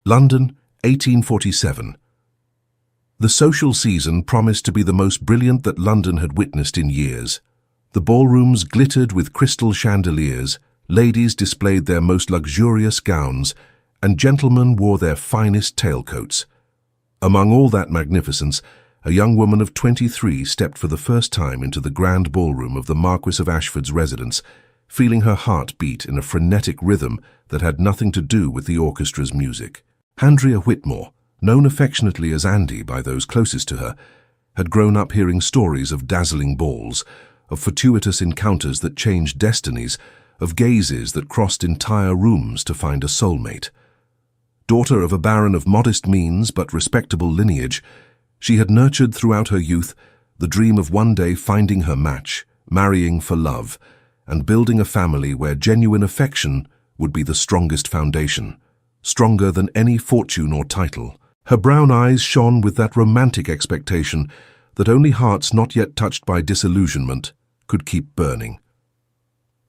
London, 1847. The social season promised to be the most brilliant that London had witnessed in years. The ballrooms glittered with crystal chandeliers, ladies displayed their most luxurious gowns, and gentlemen wore their finest tailcoats. Among all that magnificence, a young woman of 23 stepped for the first time into the grand ballroom of the Marquis of Ashford's residence, feeling her heart beat in a frenetic rhythm that had nothing to do with the orchestra's music. Andrea Whitmore, known affectionately as Andy by those closest to her, had grown up hearing stories of dazzling balls, of fortuitous encounters that changed destinies, of gazes that crossed entire rooms to find a soulmate. Daughter of a baron of modest means but respectable lineage, she had nurtured throughout her youth the dream of one day finding her match, marrying for love, and building a family where genuine affection would be the strongest foundation, stronger than any fortune or title. Her brown eyes shone with that romantic expectation that only hearts not yet touched by disillusionment could keep burning.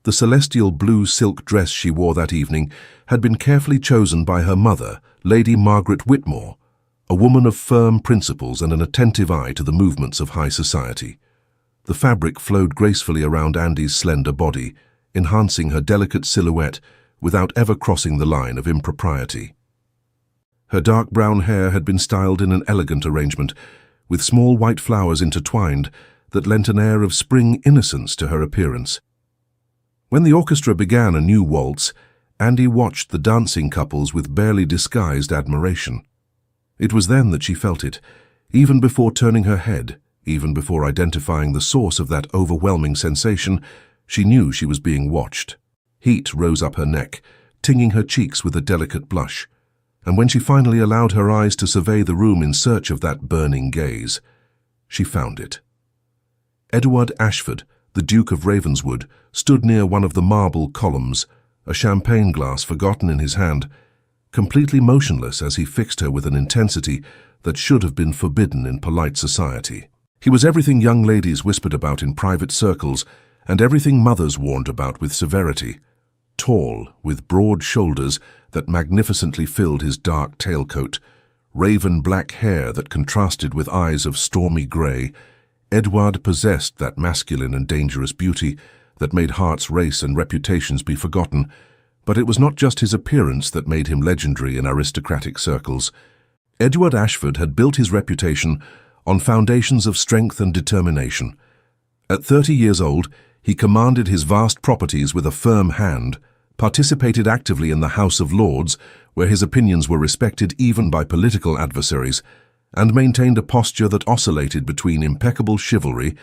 The celestial blue silk dress she wore that evening had been carefully chosen by her mother, Lady Margaret Whitmore, a woman of firm principles and an attentive eye to the movements of high society. The fabric flowed gracefully around Andy's slender body, enhancing her delicate silhouette without ever crossing the line of impropriety. Her dark brown hair had been styled in an elegant arrangement, with small white flowers intertwined that lent an air of spring innocence to her appearance. When the orchestra began a new waltz, Andy watched the dancing couples with barely disguised admiration. It was then that she felt it, even before turning her head, even before identifying the source of that overwhelming sensation, she knew she was being watched. Heat rose up her neck, tinging her cheeks with a delicate blush, and when she finally allowed her eyes to survey the room in search of that burning gaze, she found it. Edward Ashford, the Duke of Ravenswood, stood near one of the marble columns, a champagne glass forgotten in his hand, completely motionless as he fixed her with an intensity that should have been forbidden in polite society. He was everything young ladies whispered about in private circles and everything mothers warned about with severity. Tall, with broad shoulders that magnificently filled his dark tailcoat, raven black hair that contrasted with eyes of stormy grey, Edward possessed that masculine and dangerous beauty that made hearts race and reputations be forgotten, but it was not just his appearance that made him legendary in aristocratic circles. Edward Ashford had built his reputation on foundations of strength and determination. At 30 years old, he commanded his vast properties with a firm hand, participated actively in the House of Lords, where his opinions were respected even by political adversaries, and maintained a posture that oscillated between impeccable chivalry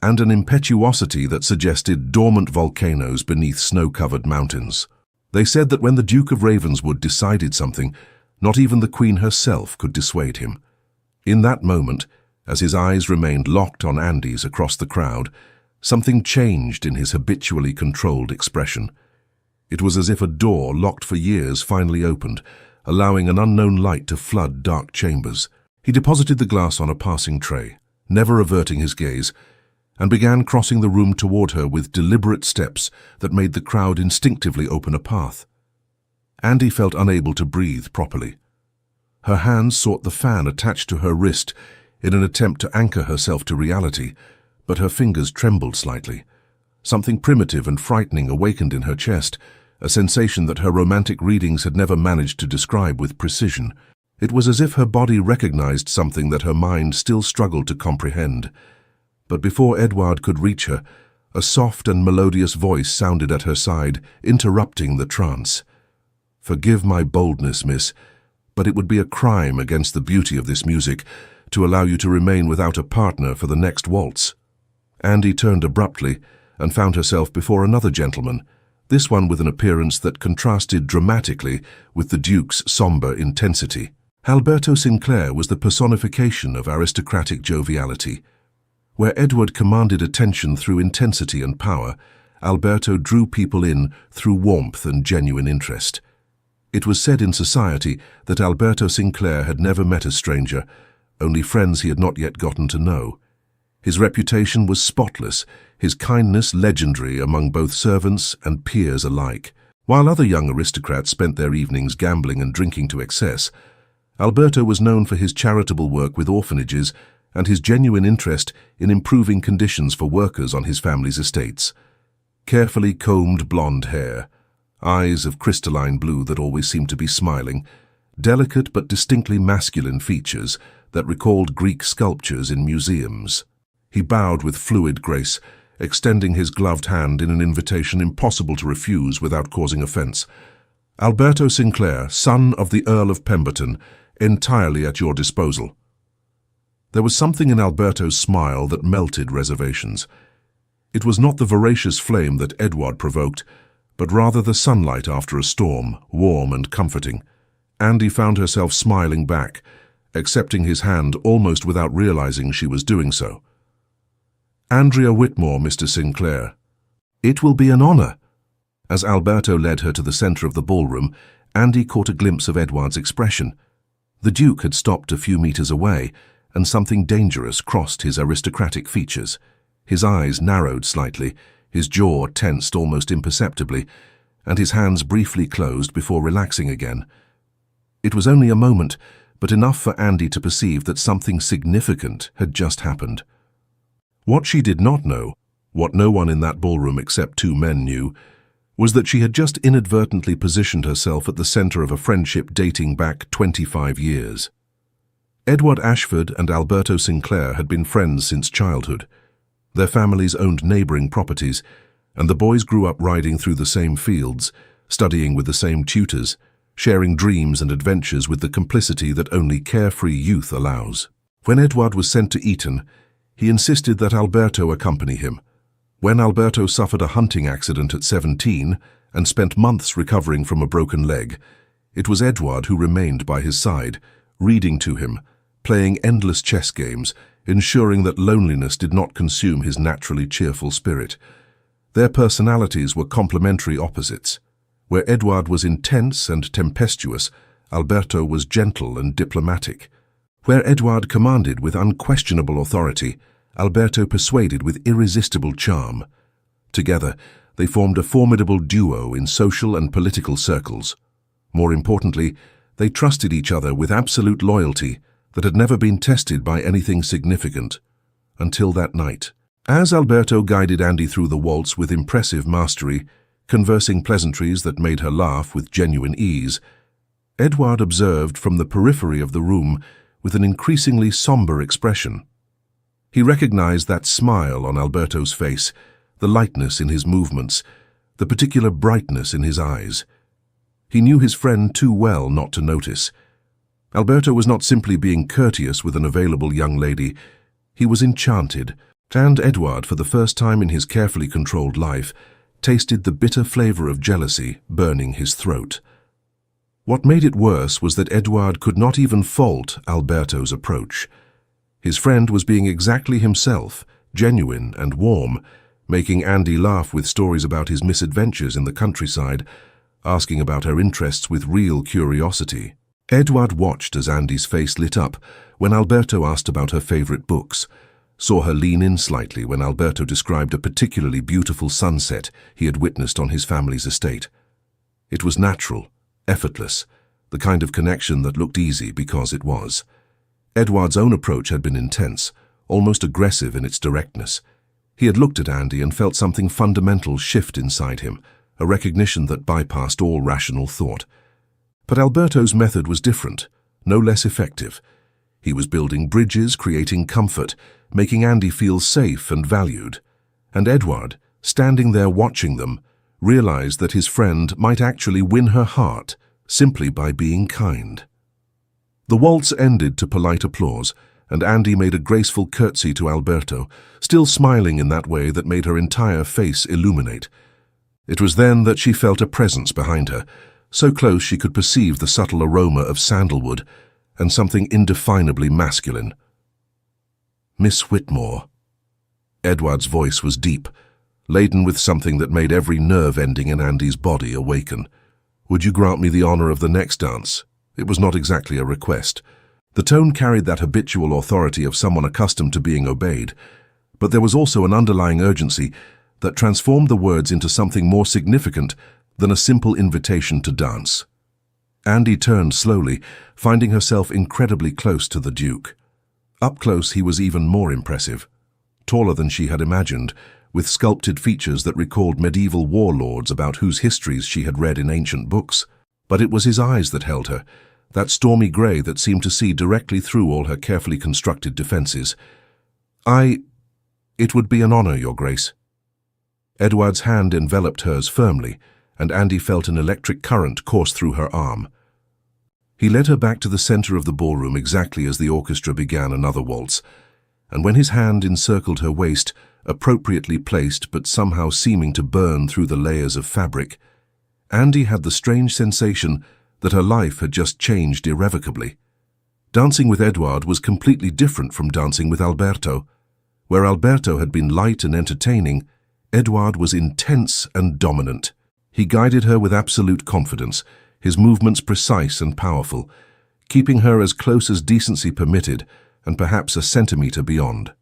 and an impetuosity that suggested dormant volcanoes beneath snow-covered mountains. They said that when the Duke of Ravenswood decided something, not even the Queen herself could dissuade him. In that moment, as his eyes remained locked on Andy's across the crowd, something changed in his habitually controlled expression. It was as if a door locked for years finally opened, allowing an unknown light to flood dark chambers. He deposited the glass on a passing tray, never averting his gaze, and began crossing the room toward her with deliberate steps that made the crowd instinctively open a path. Andy felt unable to breathe properly. Her hands sought the fan attached to her wrist in an attempt to anchor herself to reality, but her fingers trembled slightly. Something primitive and frightening awakened in her chest, a sensation that her romantic readings had never managed to describe with precision. It was as if her body recognized something that her mind still struggled to comprehend. But before Edward could reach her, a soft and melodious voice sounded at her side, interrupting the trance. "Forgive my boldness, miss, but it would be a crime against the beauty of this music to allow you to remain without a partner for the next waltz." Andy turned abruptly and found herself before another gentleman, this one with an appearance that contrasted dramatically with the Duke's somber intensity. Alberto Sinclair was the personification of aristocratic joviality. Where Edward commanded attention through intensity and power, Alberto drew people in through warmth and genuine interest. It was said in society that Alberto Sinclair had never met a stranger, only friends he had not yet gotten to know. His reputation was spotless, his kindness legendary among both servants and peers alike. While other young aristocrats spent their evenings gambling and drinking to excess, Alberto was known for his charitable work with orphanages and his genuine interest in improving conditions for workers on his family's estates. Carefully combed blonde hair, eyes of crystalline blue that always seemed to be smiling, delicate but distinctly masculine features that recalled Greek sculptures in museums. He bowed with fluid grace, extending his gloved hand in an invitation impossible to refuse without causing offense. "Alberto Sinclair, son of the Earl of Pemberton, entirely at your disposal." There was something in Alberto's smile that melted reservations. It was not the voracious flame that Edward provoked, but rather the sunlight after a storm, warm and comforting. Andy found herself smiling back, accepting his hand almost without realizing she was doing so. "Andrea Whitmore, Mr. Sinclair." "It will be an honor." As Alberto led her to the center of the ballroom, Andy caught a glimpse of Edward's expression. The Duke had stopped a few meters away, and something dangerous crossed his aristocratic features. His eyes narrowed slightly, his jaw tensed almost imperceptibly, and his hands briefly closed before relaxing again. It was only a moment, but enough for Andy to perceive that something significant had just happened. What she did not know, what no one in that ballroom except two men knew, was that she had just inadvertently positioned herself at the center of a friendship dating back 25 years. Edward Ashford and Alberto Sinclair had been friends since childhood. Their families owned neighboring properties, and the boys grew up riding through the same fields, studying with the same tutors, sharing dreams and adventures with the complicity that only carefree youth allows. When Edward was sent to Eton, he insisted that Alberto accompany him. When Alberto suffered a hunting accident at 17 and spent months recovering from a broken leg, it was Edward who remained by his side, reading to him, playing endless chess games, ensuring that loneliness did not consume his naturally cheerful spirit. Their personalities were complementary opposites. Where Edward was intense and tempestuous, Alberto was gentle and diplomatic. Where Edward commanded with unquestionable authority, Alberto persuaded with irresistible charm. Together, they formed a formidable duo in social and political circles. More importantly, they trusted each other with absolute loyalty that had never been tested by anything significant, until that night. As Alberto guided Andy through the waltz with impressive mastery, conversing pleasantries that made her laugh with genuine ease, Edward observed from the periphery of the room with an increasingly somber expression. He recognized that smile on Alberto's face, the lightness in his movements, the particular brightness in his eyes. He knew his friend too well not to notice. Alberto was not simply being courteous with an available young lady, he was enchanted, and Edward, for the first time in his carefully controlled life, tasted the bitter flavor of jealousy burning his throat. What made it worse was that Edward could not even fault Alberto's approach. His friend was being exactly himself, genuine and warm, making Andy laugh with stories about his misadventures in the countryside, asking about her interests with real curiosity. Edward watched as Andy's face lit up when Alberto asked about her favorite books, saw her lean in slightly when Alberto described a particularly beautiful sunset he had witnessed on his family's estate. It was natural, effortless, the kind of connection that looked easy because it was. Edward's own approach had been intense, almost aggressive in its directness. He had looked at Andy and felt something fundamental shift inside him, a recognition that bypassed all rational thought. But Alberto's method was different, no less effective. He was building bridges, creating comfort, making Andy feel safe and valued. And Edward, standing there watching them, realized that his friend might actually win her heart simply by being kind. The waltz ended to polite applause, and Andy made a graceful curtsy to Alberto, still smiling in that way that made her entire face illuminate. It was then that she felt a presence behind her, so close she could perceive the subtle aroma of sandalwood and something indefinably masculine. "Miss Whitmore." Edward's voice was deep, laden with something that made every nerve ending in Andy's body awaken. "Would you grant me the honor of the next dance?" It was not exactly a request. The tone carried that habitual authority of someone accustomed to being obeyed, but there was also an underlying urgency that transformed the words into something more significant than a simple invitation to dance. Andy turned slowly, finding herself incredibly close to the Duke. Up close he was even more impressive. Taller than she had imagined, with sculpted features that recalled medieval warlords about whose histories she had read in ancient books. But it was his eyes that held her, that stormy grey that seemed to see directly through all her carefully constructed defences. It would be an honour, Your Grace." Edward's hand enveloped hers firmly, and Andy felt an electric current course through her arm. He led her back to the centre of the ballroom exactly as the orchestra began another waltz, and when his hand encircled her waist, appropriately placed but somehow seeming to burn through the layers of fabric, Andy had the strange sensation that her life had just changed irrevocably. Dancing with Edward was completely different from dancing with Alberto. Where Alberto had been light and entertaining, Edward was intense and dominant. He guided her with absolute confidence, his movements precise and powerful, keeping her as close as decency permitted and perhaps a centimetre beyond.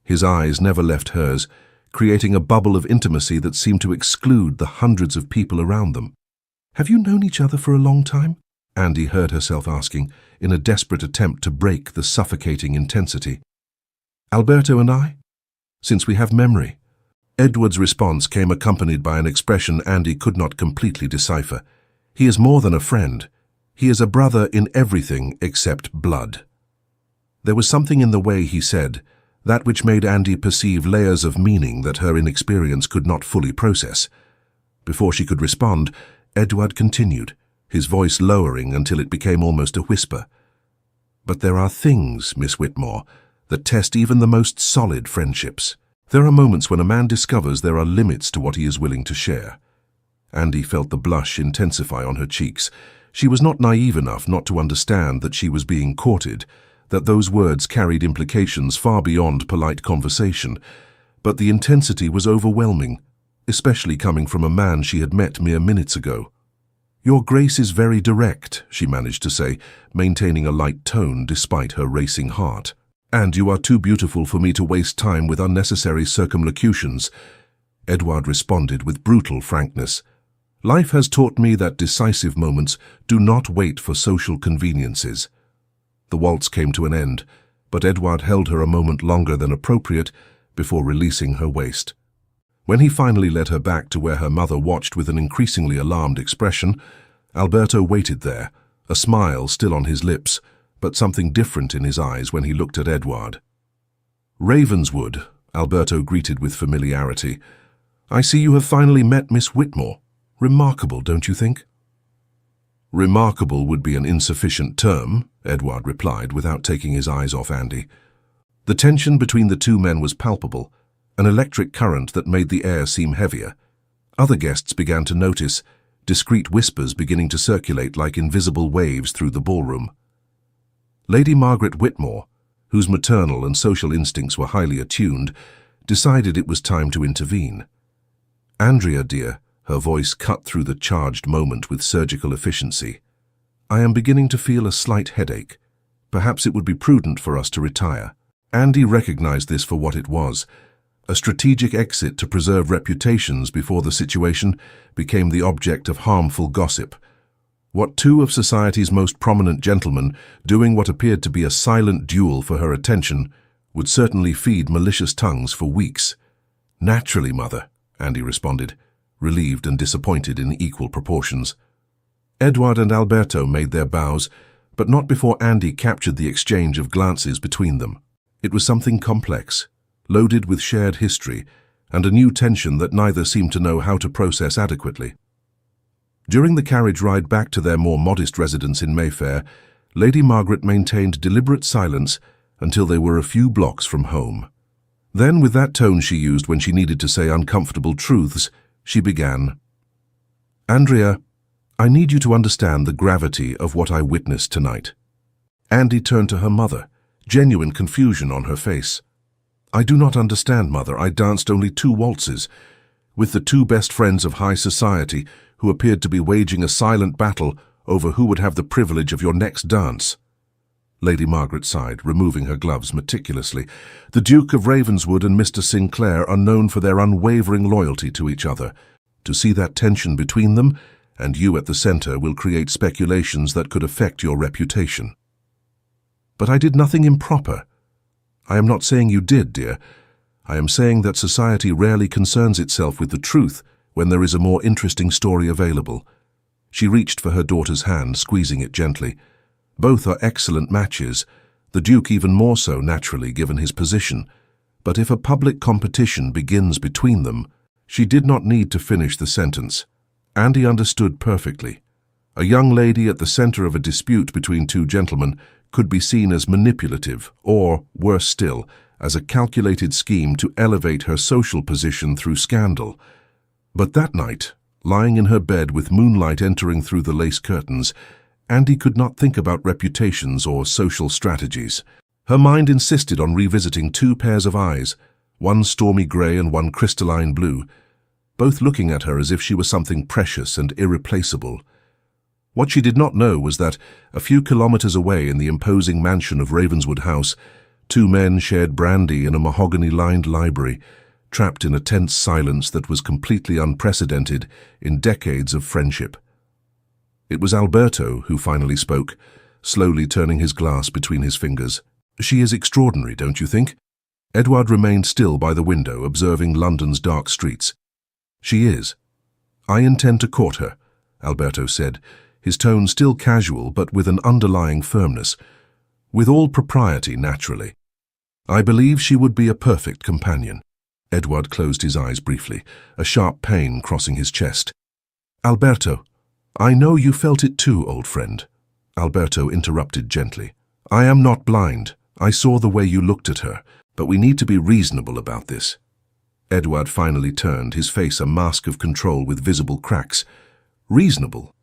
His eyes never left hers, creating a bubble of intimacy that seemed to exclude the hundreds of people around them. "Have you known each other for a long time?" Andy heard herself asking, in a desperate attempt to break the suffocating intensity. "Alberto and I? Since we have memory." Edward's response came accompanied by an expression Andy could not completely decipher. "He is more than a friend. He is a brother in everything except blood." There was something in the way he said, that which made Andy perceive layers of meaning that her inexperience could not fully process. Before she could respond, Edward continued, his voice lowering until it became almost a whisper. "But there are things, Miss Whitmore, that test even the most solid friendships. There are moments when a man discovers there are limits to what he is willing to share." Andy felt the blush intensify on her cheeks. She was not naive enough not to understand that she was being courted, that those words carried implications far beyond polite conversation, but the intensity was overwhelming, especially coming from a man she had met mere minutes ago. "Your Grace is very direct," she managed to say, maintaining a light tone despite her racing heart. "And you are too beautiful for me to waste time with unnecessary circumlocutions," Edward responded with brutal frankness. "Life has taught me that decisive moments do not wait for social conveniences." The waltz came to an end, but Edward held her a moment longer than appropriate before releasing her waist. When he finally led her back to where her mother watched with an increasingly alarmed expression, Alberto waited there, a smile still on his lips, but something different in his eyes when he looked at Edward. "Ravenswood," Alberto greeted with familiarity. "I see you have finally met Miss Whitmore. Remarkable, don't you think?" "Remarkable would be an insufficient term," Edward replied without taking his eyes off Andy. The tension between the two men was palpable, an electric current that made the air seem heavier. Other guests began to notice, discreet whispers beginning to circulate like invisible waves through the ballroom. Lady Margaret Whitmore, whose maternal and social instincts were highly attuned, decided it was time to intervene. "Andrea, dear," her voice cut through the charged moment with surgical efficiency, "I am beginning to feel a slight headache. Perhaps it would be prudent for us to retire." Andy recognized this for what it was, a strategic exit to preserve reputations before the situation became the object of harmful gossip. What two of society's most prominent gentlemen, doing what appeared to be a silent duel for her attention, would certainly feed malicious tongues for weeks. "Naturally, Mother," Andy responded, relieved and disappointed in equal proportions. Edward and Alberto made their bows, but not before Andy captured the exchange of glances between them. It was something complex, loaded with shared history, and a new tension that neither seemed to know how to process adequately. During the carriage ride back to their more modest residence in Mayfair, Lady Margaret maintained deliberate silence until they were a few blocks from home. Then, with that tone she used when she needed to say uncomfortable truths, she began, "Andrea, I need you to understand the gravity of what I witnessed tonight." Andy turned to her mother, genuine confusion on her face. "I do not understand, Mother. I danced only 2 waltzes, with the 2 best friends of high society who appeared to be waging a silent battle over who would have the privilege of your next dance." Lady Margaret sighed, removing her gloves meticulously. "The Duke of Ravenswood and Mr. Sinclair are known for their unwavering loyalty to each other. To see that tension between them, and you at the center, will create speculations that could affect your reputation. But I did nothing improper. I am not saying you did, dear. I am saying that society rarely concerns itself with the truth when there is a more interesting story available. She reached for her daughter's hand, squeezing it gently. Both are excellent matches, the Duke even more so naturally given his position. But if a public competition begins between them, she did not need to finish the sentence. Andy understood perfectly. A young lady at the center of a dispute between two gentlemen could be seen as manipulative or, worse still, as a calculated scheme to elevate her social position through scandal. But that night, lying in her bed with moonlight entering through the lace curtains, Andy could not think about reputations or social strategies. Her mind insisted on revisiting two pairs of eyes, one stormy grey and one crystalline blue, both looking at her as if she were something precious and irreplaceable. What she did not know was that, a few kilometers away in the imposing mansion of Ravenswood House, two men shared brandy in a mahogany-lined library, trapped in a tense silence that was completely unprecedented in decades of friendship. It was Alberto who finally spoke, slowly turning his glass between his fingers. "She is extraordinary, don't you think?" Edward remained still by the window, observing London's dark streets. "She is. I intend to court her," Alberto said, his tone still casual but with an underlying firmness. "With all propriety, naturally. I believe she would be a perfect companion." Edward closed his eyes briefly, a sharp pain crossing his chest. "Alberto, I know you felt it too, old friend," Alberto interrupted gently. "I am not blind. I saw the way you looked at her, but we need to be reasonable about this." Edward finally turned, his face a mask of control with visible cracks. "Reasonable?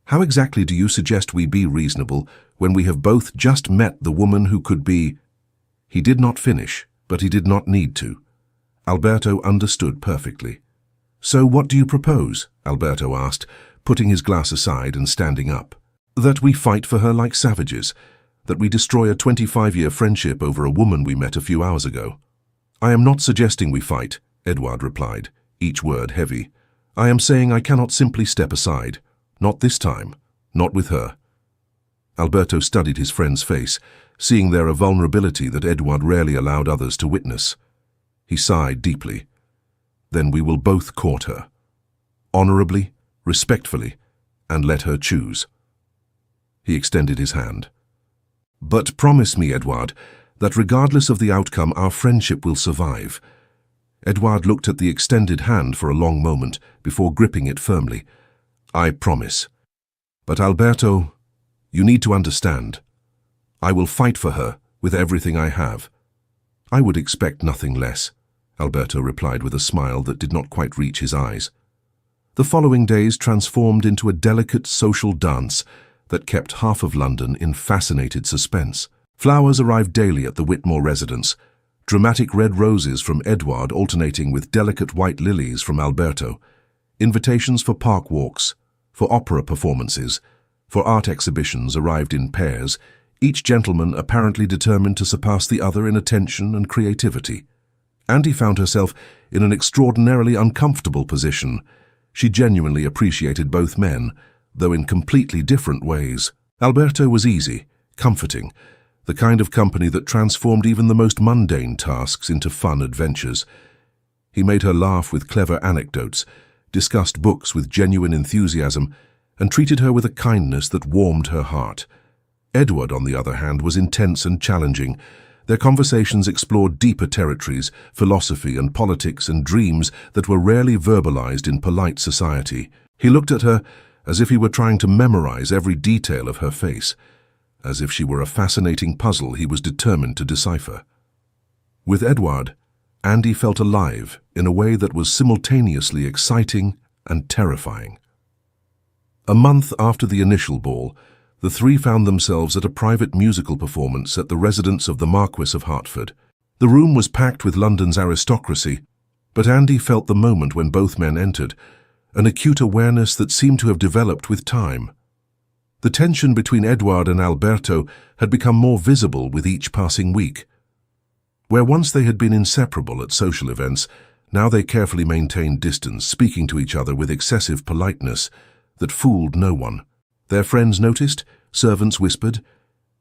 How exactly do you suggest we be reasonable when we have both just met the woman who could be—" He did not finish, but he did not need to. Alberto understood perfectly. "So what do you propose?" Alberto asked, putting his glass aside and standing up. "That we fight for her like savages, that we destroy a 25-year friendship over a woman we met a few hours ago." "I am not suggesting we fight," Edward replied, each word heavy. "I am saying I cannot simply step aside. Not this time. Not with her." Alberto studied his friend's face, seeing there a vulnerability that Edward rarely allowed others to witness. He sighed deeply. "Then we will both court her. Honorably, respectfully, and let her choose." He extended his hand. "But promise me, Edward, that regardless of the outcome, our friendship will survive." Edward looked at the extended hand for a long moment before gripping it firmly. "I promise. But Alberto, you need to understand. I will fight for her with everything I have." "I would expect nothing less," Alberto replied with a smile that did not quite reach his eyes. The following days transformed into a delicate social dance that kept half of London in fascinated suspense. Flowers arrived daily at the Whitmore residence, dramatic red roses from Edward alternating with delicate white lilies from Alberto, invitations for park walks, for opera performances, for art exhibitions arrived in pairs, each gentleman apparently determined to surpass the other in attention and creativity. Andy found herself in an extraordinarily uncomfortable position. She genuinely appreciated both men, though in completely different ways. Alberto was easy, comforting, the kind of company that transformed even the most mundane tasks into fun adventures. He made her laugh with clever anecdotes, discussed books with genuine enthusiasm, and treated her with a kindness that warmed her heart. Edward, on the other hand, was intense and challenging. Their conversations explored deeper territories, philosophy and politics and dreams that were rarely verbalized in polite society. He looked at her as if he were trying to memorize every detail of her face, as if she were a fascinating puzzle he was determined to decipher. With Edward, Andy felt alive in a way that was simultaneously exciting and terrifying. A month after the initial ball, the three found themselves at a private musical performance at the residence of the Marquis of Hertford. The room was packed with London's aristocracy, but Andy felt the moment when both men entered, an acute awareness that seemed to have developed with time. The tension between Edward and Alberto had become more visible with each passing week. Where once they had been inseparable at social events, Now they carefully maintained distance, speaking to each other with excessive politeness that fooled no one. Their friends noticed, servants whispered,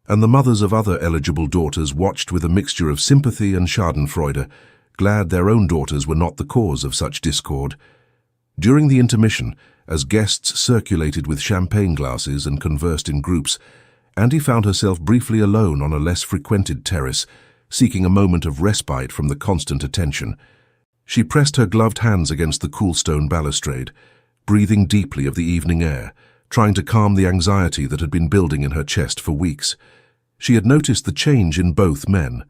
and the mothers of other eligible daughters watched with a mixture of sympathy and schadenfreude, glad their own daughters were not the cause of such discord. During the intermission, as guests circulated with champagne glasses and conversed in groups, Andy found herself briefly alone on a less frequented terrace, seeking a moment of respite from the constant attention. She pressed her gloved hands against the cool stone balustrade, breathing deeply of the evening air, trying to calm the anxiety that had been building in her chest for weeks. She had noticed the change in both men.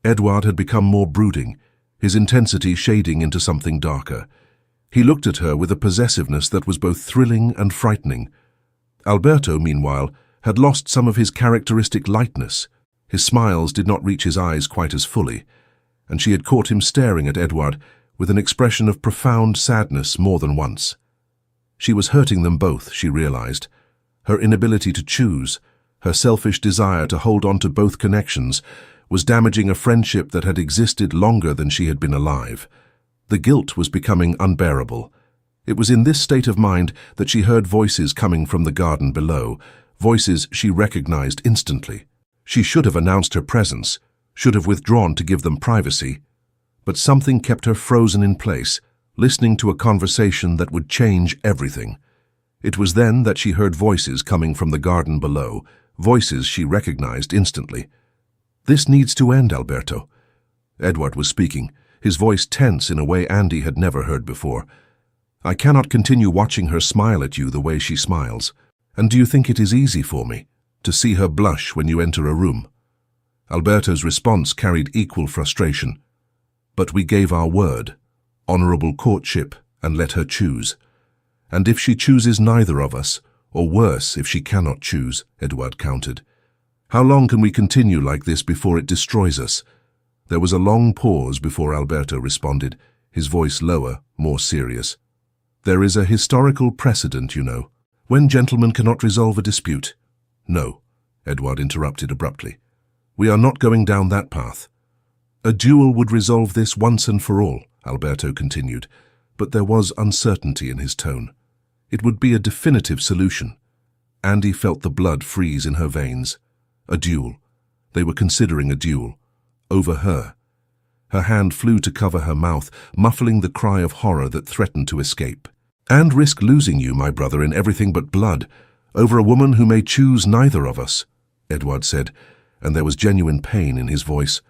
Edward had become more brooding, his intensity shading into something darker. He looked at her with a possessiveness that was both thrilling and frightening. Alberto, meanwhile, had lost some of his characteristic lightness. His smiles did not reach his eyes quite as fully, and she had caught him staring at Edward with an expression of profound sadness more than once. She was hurting them both, she realized. Her inability to choose, her selfish desire to hold on to both connections, was damaging a friendship that had existed longer than she had been alive. The guilt was becoming unbearable. It was in this state of mind that she heard voices coming from the garden below, voices she recognized instantly. She should have announced her presence, should have withdrawn to give them privacy, but something kept her frozen in place, listening to a conversation that would change everything. It was then that she heard voices coming from the garden below, voices she recognized instantly. "This needs to end, Alberto." Edward was speaking, his voice tense in a way Andy had never heard before. "I cannot continue watching her smile at you the way she smiles. And do you think it is easy for me to see her blush when you enter a room?" Alberto's response carried equal frustration. "But we gave our word, honorable courtship, and let her choose. And if she chooses neither of us, or worse if she cannot choose," Edward countered. "How long can we continue like this before it destroys us?" There was a long pause before Alberto responded, his voice lower, more serious. "There is a historical precedent, you know, when gentlemen cannot resolve a dispute." "No," Edward interrupted abruptly. "We are not going down that path." "A duel would resolve this once and for all," Alberto continued, but there was uncertainty in his tone. "It would be a definitive solution." Andy felt the blood freeze in her veins. A duel. They were considering a duel. Over her. Her hand flew to cover her mouth, muffling the cry of horror that threatened to escape. "And risk losing you, my brother, in everything but blood, over a woman who may choose neither of us," Edward said, and there was genuine pain in his voice.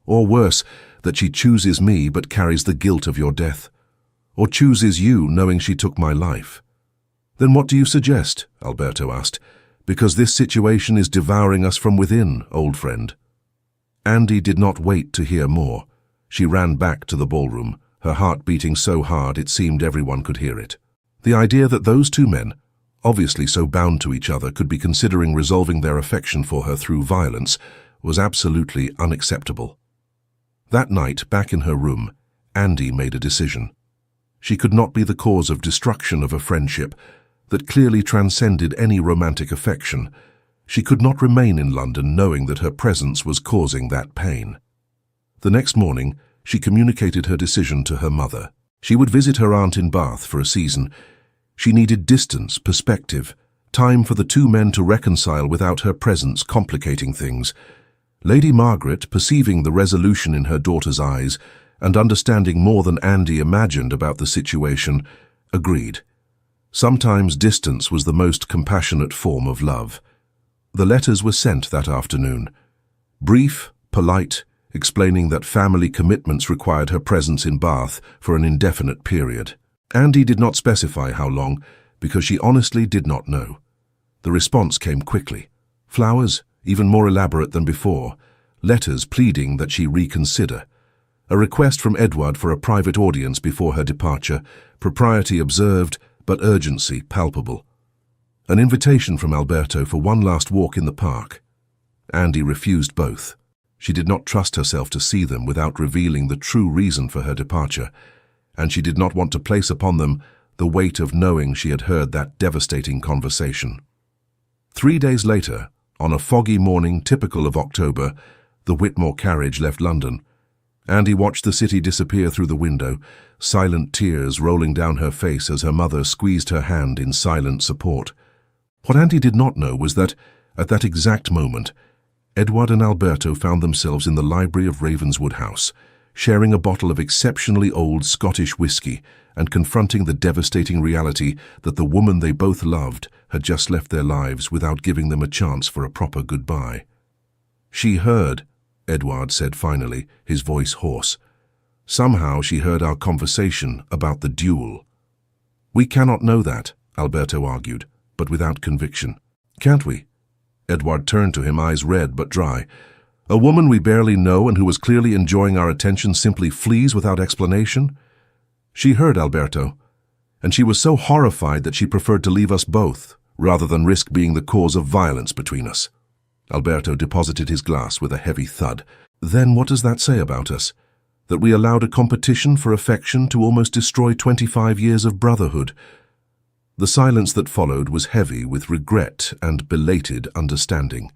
"Or worse, that she chooses me but carries the guilt of your death. Or chooses you knowing she took my life." "Then what do you suggest?" Alberto asked. "Because this situation is devouring us from within, old friend." Andy did not wait to hear more. She ran back to the ballroom, her heart beating so hard it seemed everyone could hear it. The idea that those two men, obviously so bound to each other, could be considering resolving their affection for her through violence was absolutely unacceptable. That night, back in her room, Andy made a decision. She could not be the cause of destruction of a friendship that clearly transcended any romantic affection. She could not remain in London knowing that her presence was causing that pain. The next morning, she communicated her decision to her mother. She would visit her aunt in Bath for a season. She needed distance, perspective, time for the two men to reconcile without her presence complicating things. Lady Margaret, perceiving the resolution in her daughter's eyes and understanding more than Andy imagined about the situation, agreed. Sometimes distance was the most compassionate form of love. The letters were sent that afternoon. Brief, polite, explaining that family commitments required her presence in Bath for an indefinite period. Andy did not specify how long, because she honestly did not know. The response came quickly. Flowers, even more elaborate than before. Letters pleading that she reconsider. A request from Edward for a private audience before her departure, propriety observed, but urgency palpable. An invitation from Alberto for one last walk in the park. Andy refused both. She did not trust herself to see them without revealing the true reason for her departure, and she did not want to place upon them the weight of knowing she had heard that devastating conversation. 3 days later, on a foggy morning typical of October, the Whitmore carriage left London. Andy watched the city disappear through the window, silent tears rolling down her face as her mother squeezed her hand in silent support. What Andy did not know was that, at that exact moment, Edward and Alberto found themselves in the library of Ravenswood House, sharing a bottle of exceptionally old Scottish whiskey and confronting the devastating reality that the woman they both loved had just left their lives without giving them a chance for a proper goodbye. "She heard," Edward said finally, his voice hoarse. "Somehow she heard our conversation about the duel." "We cannot know that," Alberto argued, but without conviction. "Can't we?" Edward turned to him, eyes red but dry. "A woman we barely know and who was clearly enjoying our attention simply flees without explanation?" "She heard, Alberto, and she was so horrified that she preferred to leave us both, rather than risk being the cause of violence between us." Alberto deposited his glass with a heavy thud. "Then what does that say about us? That we allowed a competition for affection to almost destroy 25 years of brotherhood?" The silence that followed was heavy with regret and belated understanding.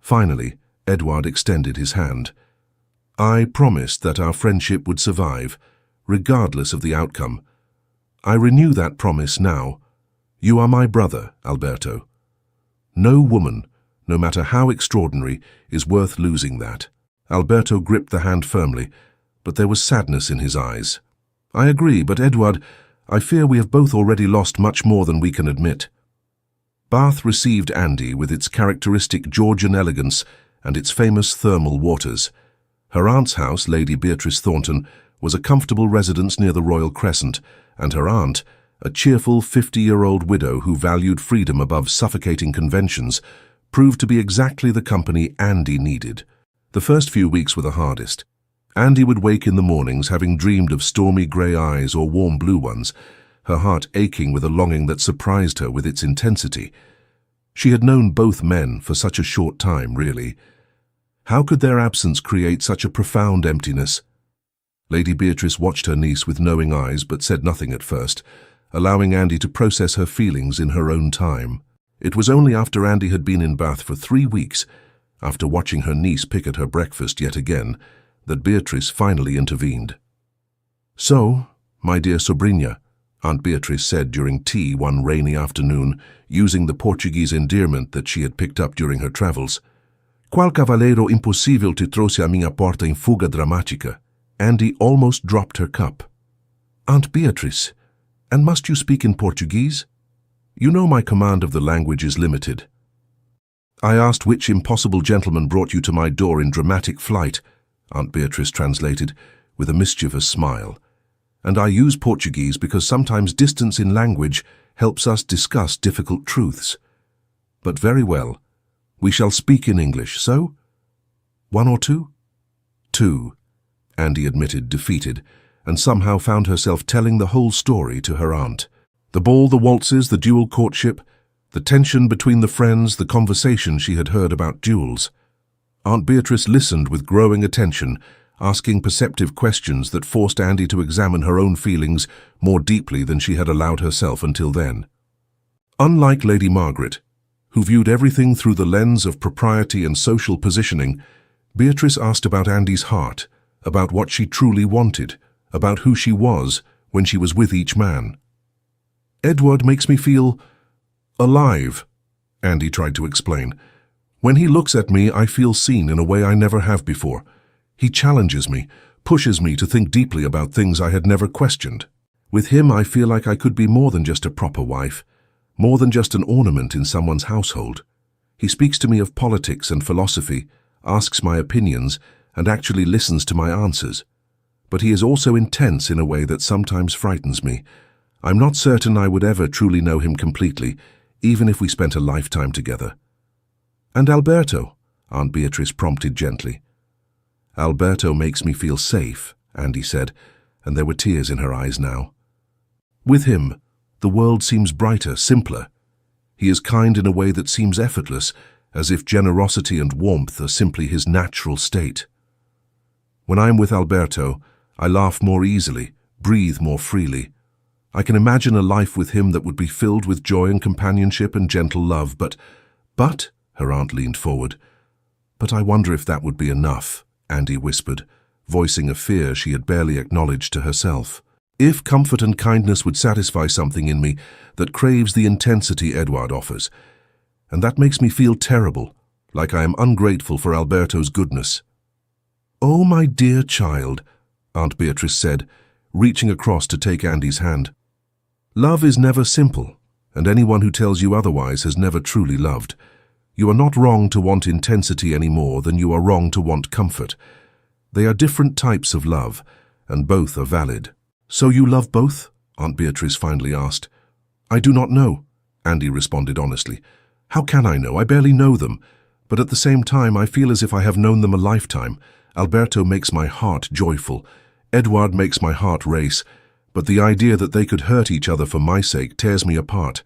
Finally, Edward extended his hand. "I promised that our friendship would survive, regardless of the outcome. I renew that promise now. You are my brother, Alberto. No woman, no matter how extraordinary, is worth losing that." Alberto gripped the hand firmly, but there was sadness in his eyes. "I agree, but Edward, I fear we have both already lost much more than we can admit." Bath received Andy with its characteristic Georgian elegance and its famous thermal waters. Her aunt's house, Lady Beatrice Thornton, was a comfortable residence near the Royal Crescent, and her aunt, a cheerful 50-year-old widow who valued freedom above suffocating conventions, proved to be exactly the company Andy needed. The first few weeks were the hardest. Andy would wake in the mornings having dreamed of stormy grey eyes or warm blue ones, her heart aching with a longing that surprised her with its intensity. She had known both men for such a short time, really. How could their absence create such a profound emptiness? Lady Beatrice watched her niece with knowing eyes but said nothing at first, allowing Andy to process her feelings in her own time. It was only after Andy had been in Bath for 3 weeks, after watching her niece pick at her breakfast yet again, that Beatrice finally intervened. "So, my dear Sobrinha," Aunt Beatrice said during tea one rainy afternoon, using the Portuguese endearment that she had picked up during her travels. "Qual cavaleiro impossível te trouxe à minha porta em fuga dramática?" Andy almost dropped her cup. "Aunt Beatrice, and must you speak in Portuguese? You know my command of the language is limited." "I asked which impossible gentleman brought you to my door in dramatic flight," Aunt Beatrice translated, with a mischievous smile. "And I use Portuguese because sometimes distance in language helps us discuss difficult truths. But very well, we shall speak in English, so? 1 or 2? 2, Andy admitted, defeated, and somehow found herself telling the whole story to her aunt. The ball, the waltzes, the dual courtship, the tension between the friends, the conversation she had heard about duels. Aunt Beatrice listened with growing attention, asking perceptive questions that forced Andy to examine her own feelings more deeply than she had allowed herself until then. Unlike Lady Margaret, who viewed everything through the lens of propriety and social positioning, Beatrice asked about Andy's heart, about what she truly wanted, about who she was when she was with each man. "Edward makes me feel alive," Andy tried to explain. "When he looks at me, I feel seen in a way I never have before. He challenges me, pushes me to think deeply about things I had never questioned. With him, I feel like I could be more than just a proper wife, more than just an ornament in someone's household. He speaks to me of politics and philosophy, asks my opinions, and actually listens to my answers. But he is also intense in a way that sometimes frightens me. I'm not certain I would ever truly know him completely, even if we spent a lifetime together." "And Alberto?" Aunt Beatrice prompted gently. "Alberto makes me feel safe," Andy said, and there were tears in her eyes now. "With him, the world seems brighter, simpler. He is kind in a way that seems effortless, as if generosity and warmth are simply his natural state. When I'm with Alberto, I laugh more easily, breathe more freely. I can imagine a life with him that would be filled with joy and companionship and gentle love, but, her aunt leaned forward. "But I wonder if that would be enough," Andy whispered, voicing a fear she had barely acknowledged to herself. If comfort and kindness would satisfy something in me that craves the intensity Edward offers, and that makes me feel terrible, like I am ungrateful for Alberto's goodness. "Oh, my dear child," Aunt Beatrice said, reaching across to take Andy's hand. "Love is never simple, and anyone who tells you otherwise has never truly loved. You are not wrong to want intensity any more than you are wrong to want comfort. They are different types of love, and both are valid." "So you love both?" Aunt Beatrice finally asked. "I do not know," Andy responded honestly. "How can I know? I barely know them. But at the same time, I feel as if I have known them a lifetime. Alberto makes my heart joyful. Edward makes my heart race. But the idea that they could hurt each other for my sake tears me apart."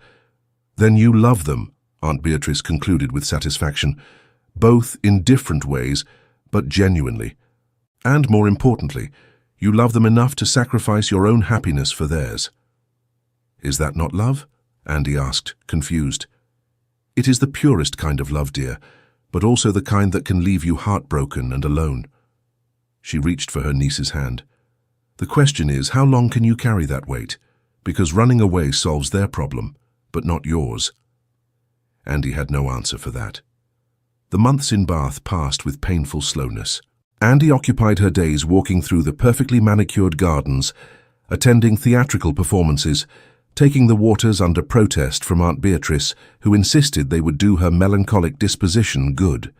"Then you love them," Aunt Beatrice concluded with satisfaction. "Both in different ways, but genuinely. And more importantly, you love them enough to sacrifice your own happiness for theirs." "Is that not love?" Andy asked, confused. "It is the purest kind of love, dear, but also the kind that can leave you heartbroken and alone." She reached for her niece's hand. "The question is, how long can you carry that weight? Because running away solves their problem, but not yours." Andy had no answer for that. The months in Bath passed with painful slowness. Andy occupied her days walking through the perfectly manicured gardens, attending theatrical performances, taking the waters under protest from Aunt Beatrice, who insisted they would do her melancholic disposition good.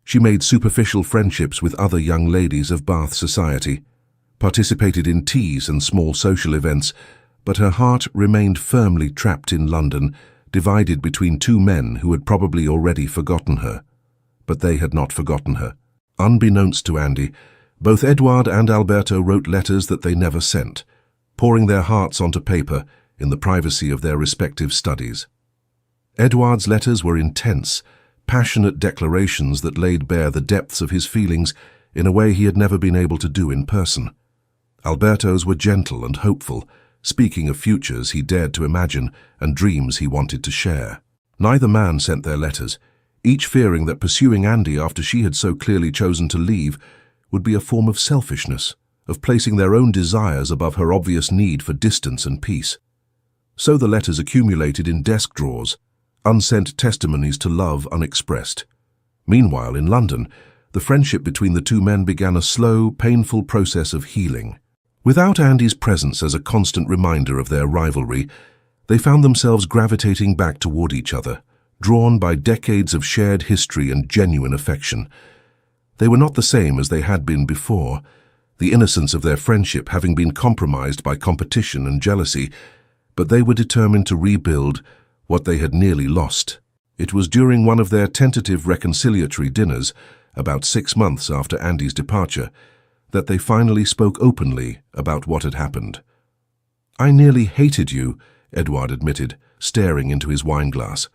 She made superficial friendships with other young ladies of Bath society, participated in teas and small social events, but her heart remained firmly trapped in London, divided between two men who had probably already forgotten her. But they had not forgotten her. Unbeknownst to Andy, both Edward and Alberto wrote letters that they never sent, pouring their hearts onto paper in the privacy of their respective studies. Edward's letters were intense, passionate declarations that laid bare the depths of his feelings in a way he had never been able to do in person. Alberto's were gentle and hopeful, speaking of futures he dared to imagine and dreams he wanted to share. Neither man sent their letters, each fearing that pursuing Andy after she had so clearly chosen to leave would be a form of selfishness, of placing their own desires above her obvious need for distance and peace. So the letters accumulated in desk drawers, unsent testimonies to love unexpressed. Meanwhile, in London, the friendship between the two men began a slow, painful process of healing. Without Andy's presence as a constant reminder of their rivalry, they found themselves gravitating back toward each other, drawn by decades of shared history and genuine affection. They were not the same as they had been before, the innocence of their friendship having been compromised by competition and jealousy, but they were determined to rebuild what they had nearly lost. It was during one of their tentative reconciliatory dinners, about 6 months after Andy's departure, that they finally spoke openly about what had happened. "I nearly hated you," Edward admitted, staring into his wineglass.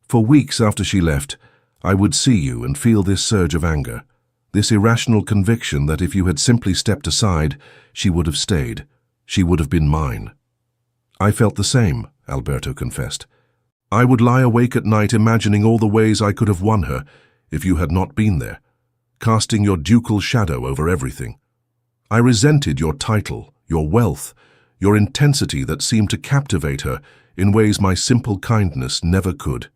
"For weeks after she left, I would see you and feel this surge of anger, this irrational conviction that if you had simply stepped aside, she would have stayed. She would have been mine." "I felt the same," Alberto confessed. "I would lie awake at night imagining all the ways I could have won her if you had not been there, casting your ducal shadow over everything. I resented your title, your wealth, your intensity that seemed to captivate her in ways my simple kindness never could."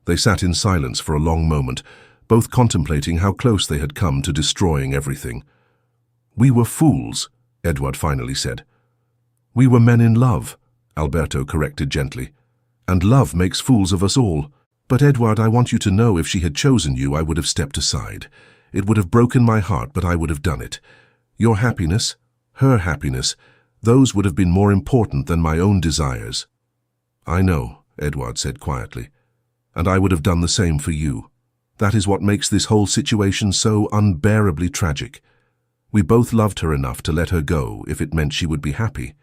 They sat in silence for a long moment, both contemplating how close they had come to destroying everything. "We were fools," Edward finally said. "We were men in love," Alberto corrected gently. "And love makes fools of us all. But Edward, I want you to know if she had chosen you, I would have stepped aside. It would have broken my heart, but I would have done it. Your happiness, her happiness, those would have been more important than my own desires." "I know," Edward said quietly. "And I would have done the same for you. That is what makes this whole situation so unbearably tragic. We both loved her enough to let her go if it meant she would be happy.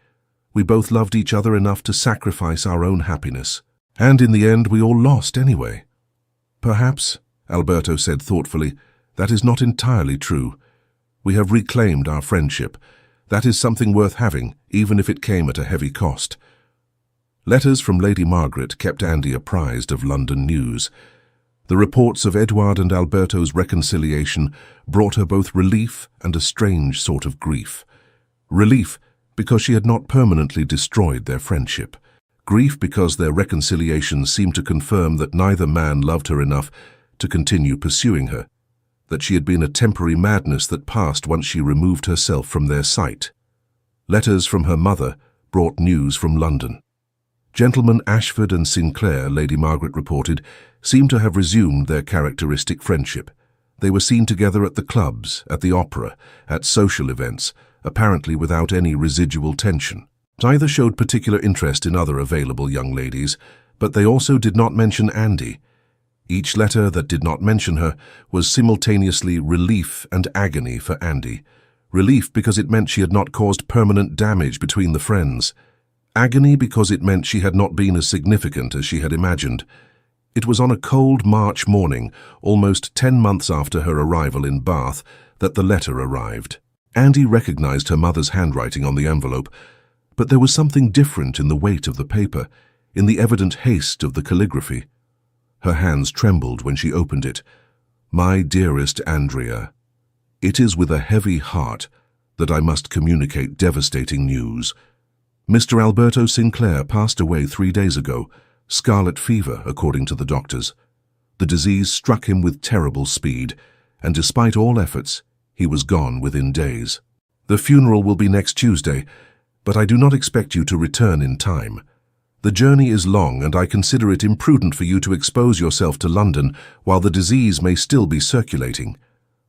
We both loved each other enough to sacrifice our own happiness. And in the end, we all lost anyway." "Perhaps," Alberto said thoughtfully, "that is not entirely true. We have reclaimed our friendship. That is something worth having, even if it came at a heavy cost." Letters from Lady Margaret kept Andy apprised of London news. The reports of Edward and Alberto's reconciliation brought her both relief and a strange sort of grief. Relief because she had not permanently destroyed their friendship. Grief because their reconciliation seemed to confirm that neither man loved her enough to continue pursuing her, that she had been a temporary madness that passed once she removed herself from their sight. Letters from her mother brought news from London. Gentlemen Ashford and Sinclair, Lady Margaret reported, seemed to have resumed their characteristic friendship. They were seen together at the clubs, at the opera, at social events, apparently without any residual tension. Neither showed particular interest in other available young ladies, but they also did not mention Andy. Each letter that did not mention her was simultaneously relief and agony for Andy. Relief because it meant she had not caused permanent damage between the friends. Agony because it meant she had not been as significant as she had imagined. It was on a cold March morning, almost 10 months after her arrival in Bath, that the letter arrived. Andy recognized her mother's handwriting on the envelope, but there was something different in the weight of the paper, in the evident haste of the calligraphy. Her hands trembled when she opened it. "My dearest Andrea, it is with a heavy heart that I must communicate devastating news. Mr. Alberto Sinclair passed away 3 days ago, scarlet fever, according to the doctors. The disease struck him with terrible speed, and despite all efforts, he was gone within days. The funeral will be next Tuesday, but I do not expect you to return in time. The journey is long, and I consider it imprudent for you to expose yourself to London while the disease may still be circulating.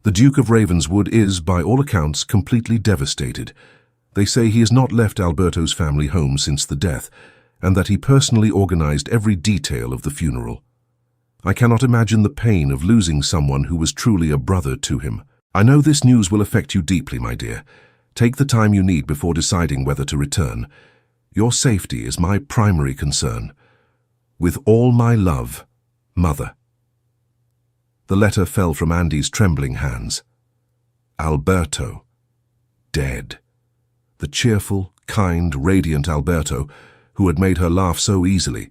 The Duke of Ravenswood is, by all accounts, completely devastated. They say he has not left Alberto's family home since the death, and that he personally organized every detail of the funeral. I cannot imagine the pain of losing someone who was truly a brother to him. I know this news will affect you deeply, my dear. Take the time you need before deciding whether to return. Your safety is my primary concern. With all my love, Mother." The letter fell from Andy's trembling hands. Alberto. Dead. The cheerful, kind, radiant Alberto, who had made her laugh so easily,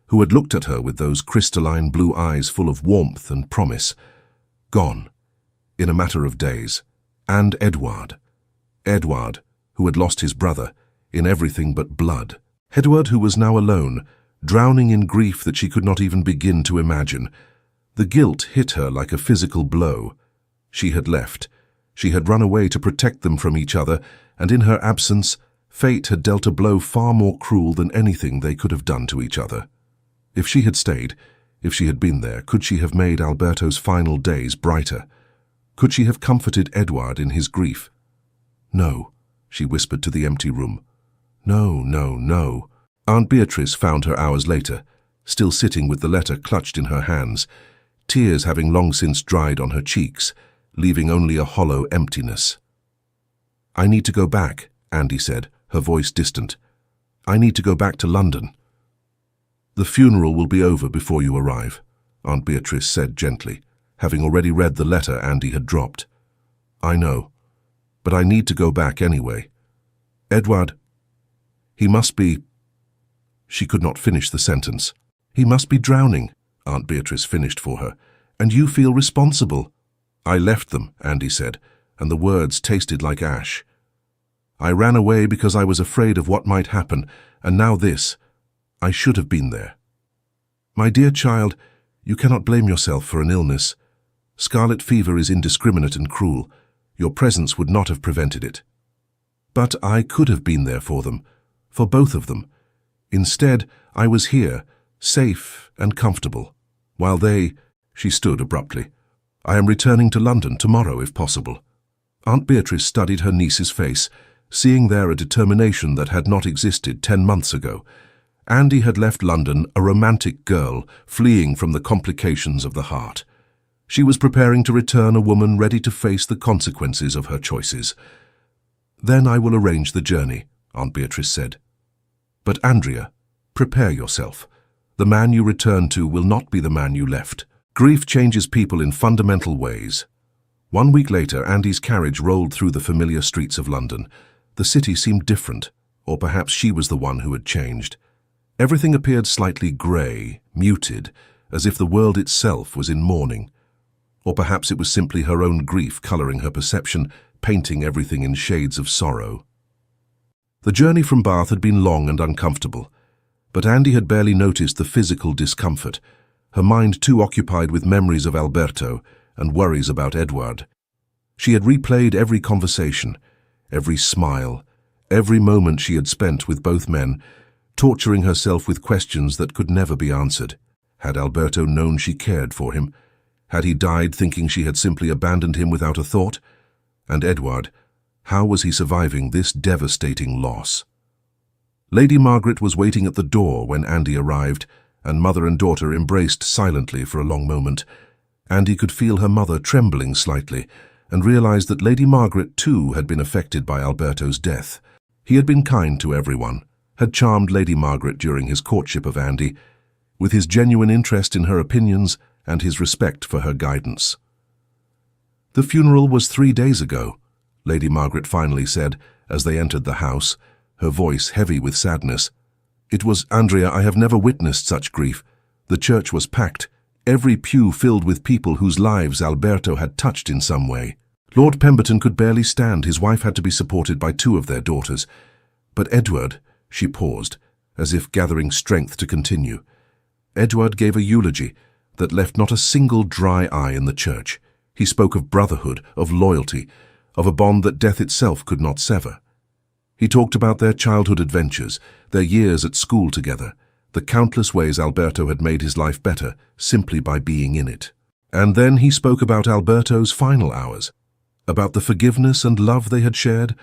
who had looked at her with those crystalline blue eyes full of warmth and promise. Gone, in a matter of days. And Edward. Edward, who had lost his brother, in everything but blood. Edward, who was now alone, drowning in grief that she could not even begin to imagine. The guilt hit her like a physical blow. She had left. She had run away to protect them from each other, and in her absence, fate had dealt a blow far more cruel than anything they could have done to each other. If she had stayed, if she had been there, could she have made Alberto's final days brighter? Could she have comforted Edward in his grief? No, she whispered to the empty room. No, no, no. Aunt Beatrice found her hours later, still sitting with the letter clutched in her hands, tears having long since dried on her cheeks, leaving only a hollow emptiness. "I need to go back," Andy said, her voice distant. "I need to go back to London." "The funeral will be over before you arrive," Aunt Beatrice said gently, having already read the letter Andy had dropped. "I know, but I need to go back anyway. Edward, he must be—" She could not finish the sentence. "He must be drowning," Aunt Beatrice finished for her, "and you feel responsible." "I left them," Andy said, and the words tasted like ash. "I ran away because I was afraid of what might happen, and now this. I should have been there." "My dear child, you cannot blame yourself for an illness. Scarlet fever is indiscriminate and cruel. Your presence would not have prevented it. But I could have been there for them, for both of them. Instead, I was here, safe and comfortable, while they—" She stood abruptly. "I am returning to London tomorrow, if possible." Aunt Beatrice studied her niece's face, seeing there a determination that had not existed 10 months ago. Andy had left London a romantic girl, fleeing from the complications of the heart. She was preparing to return a woman ready to face the consequences of her choices. "Then I will arrange the journey," Aunt Beatrice said. "But Andrea, prepare yourself. The man you return to will not be the man you left. Grief changes people in fundamental ways." 1 week later, Andy's carriage rolled through the familiar streets of London. The city seemed different, or perhaps she was the one who had changed. Everything appeared slightly grey, muted, as if the world itself was in mourning. Or perhaps it was simply her own grief colouring her perception, painting everything in shades of sorrow. The journey from Bath had been long and uncomfortable, but Andy had barely noticed the physical discomfort, her mind too occupied with memories of Alberto and worries about Edward. She had replayed every conversation, every smile, every moment she had spent with both men, torturing herself with questions that could never be answered. Had Alberto known she cared for him? Had he died thinking she had simply abandoned him without a thought? And Edward, how was he surviving this devastating loss? Lady Margaret was waiting at the door when Andy arrived, and mother and daughter embraced silently for a long moment. Andy could feel her mother trembling slightly, and realized that Lady Margaret too had been affected by Alberto's death. He had been kind to everyone, had charmed Lady Margaret during his courtship of Andy, with his genuine interest in her opinions and his respect for her guidance. "The funeral was 3 days ago," Lady Margaret finally said as they entered the house, her voice heavy with sadness. "It was, Andrea, I have never witnessed such grief. The church was packed, every pew filled with people whose lives Alberto had touched in some way. Lord Pemberton could barely stand. His wife had to be supported by 2 of their daughters. But Edward," she paused, as if gathering strength to continue. "Edward gave a eulogy that left not a single dry eye in the church. He spoke of brotherhood, of loyalty, of a bond that death itself could not sever. He talked about their childhood adventures, their years at school together, the countless ways Alberto had made his life better simply by being in it. And then he spoke about Alberto's final hours, about the forgiveness and love they had shared,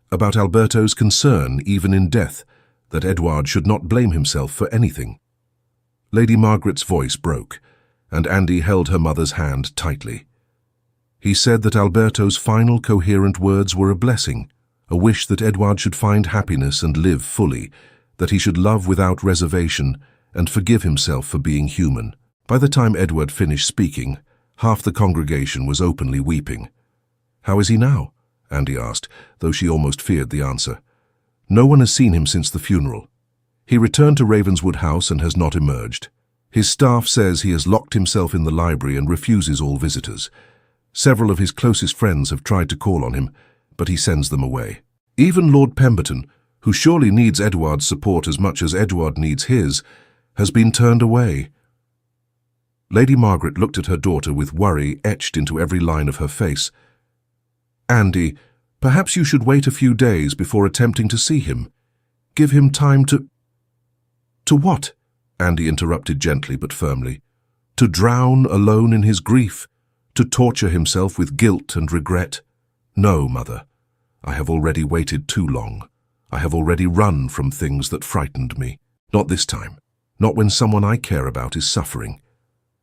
about Alberto's concern, even in death, that Edward should not blame himself for anything." Lady Margaret's voice broke, and Andy held her mother's hand tightly. He said that Alberto's final coherent words were a blessing, a wish that Edward should find happiness and live fully, that he should love without reservation and forgive himself for being human. By the time Edward finished speaking, half the congregation was openly weeping. "How is he now?" Andy asked, though she almost feared the answer. "No one has seen him since the funeral. He returned to Ravenswood House and has not emerged. His staff says he has locked himself in the library and refuses all visitors. Several of his closest friends have tried to call on him, but he sends them away. Even Lord Pemberton, who surely needs Edward's support as much as Edward needs his, has been turned away." Lady Margaret looked at her daughter with worry etched into every line of her face. "Andy, perhaps you should wait a few days before attempting to see him. Give him time to—" "To what?" Andy interrupted gently but firmly. "To drown alone in his grief, to torture himself with guilt and regret. No, Mother, I have already waited too long. I have already run from things that frightened me. Not this time. Not when someone I care about is suffering."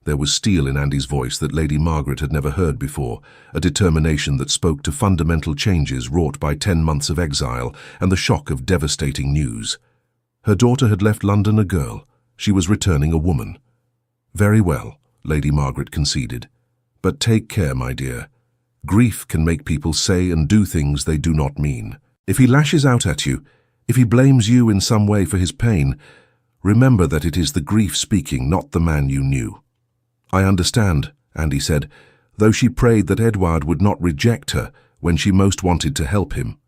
There was steel in Andy's voice that Lady Margaret had never heard before, a determination that spoke to fundamental changes wrought by 10 months of exile and the shock of devastating news. Her daughter had left London a girl. She was returning a woman. "Very well," Lady Margaret conceded. "But take care, my dear. Grief can make people say and do things they do not mean. If he lashes out at you, if he blames you in some way for his pain, remember that it is the grief speaking, not the man you knew." "I understand," Andy said, though she prayed that Edward would not reject her when she most wanted to help him.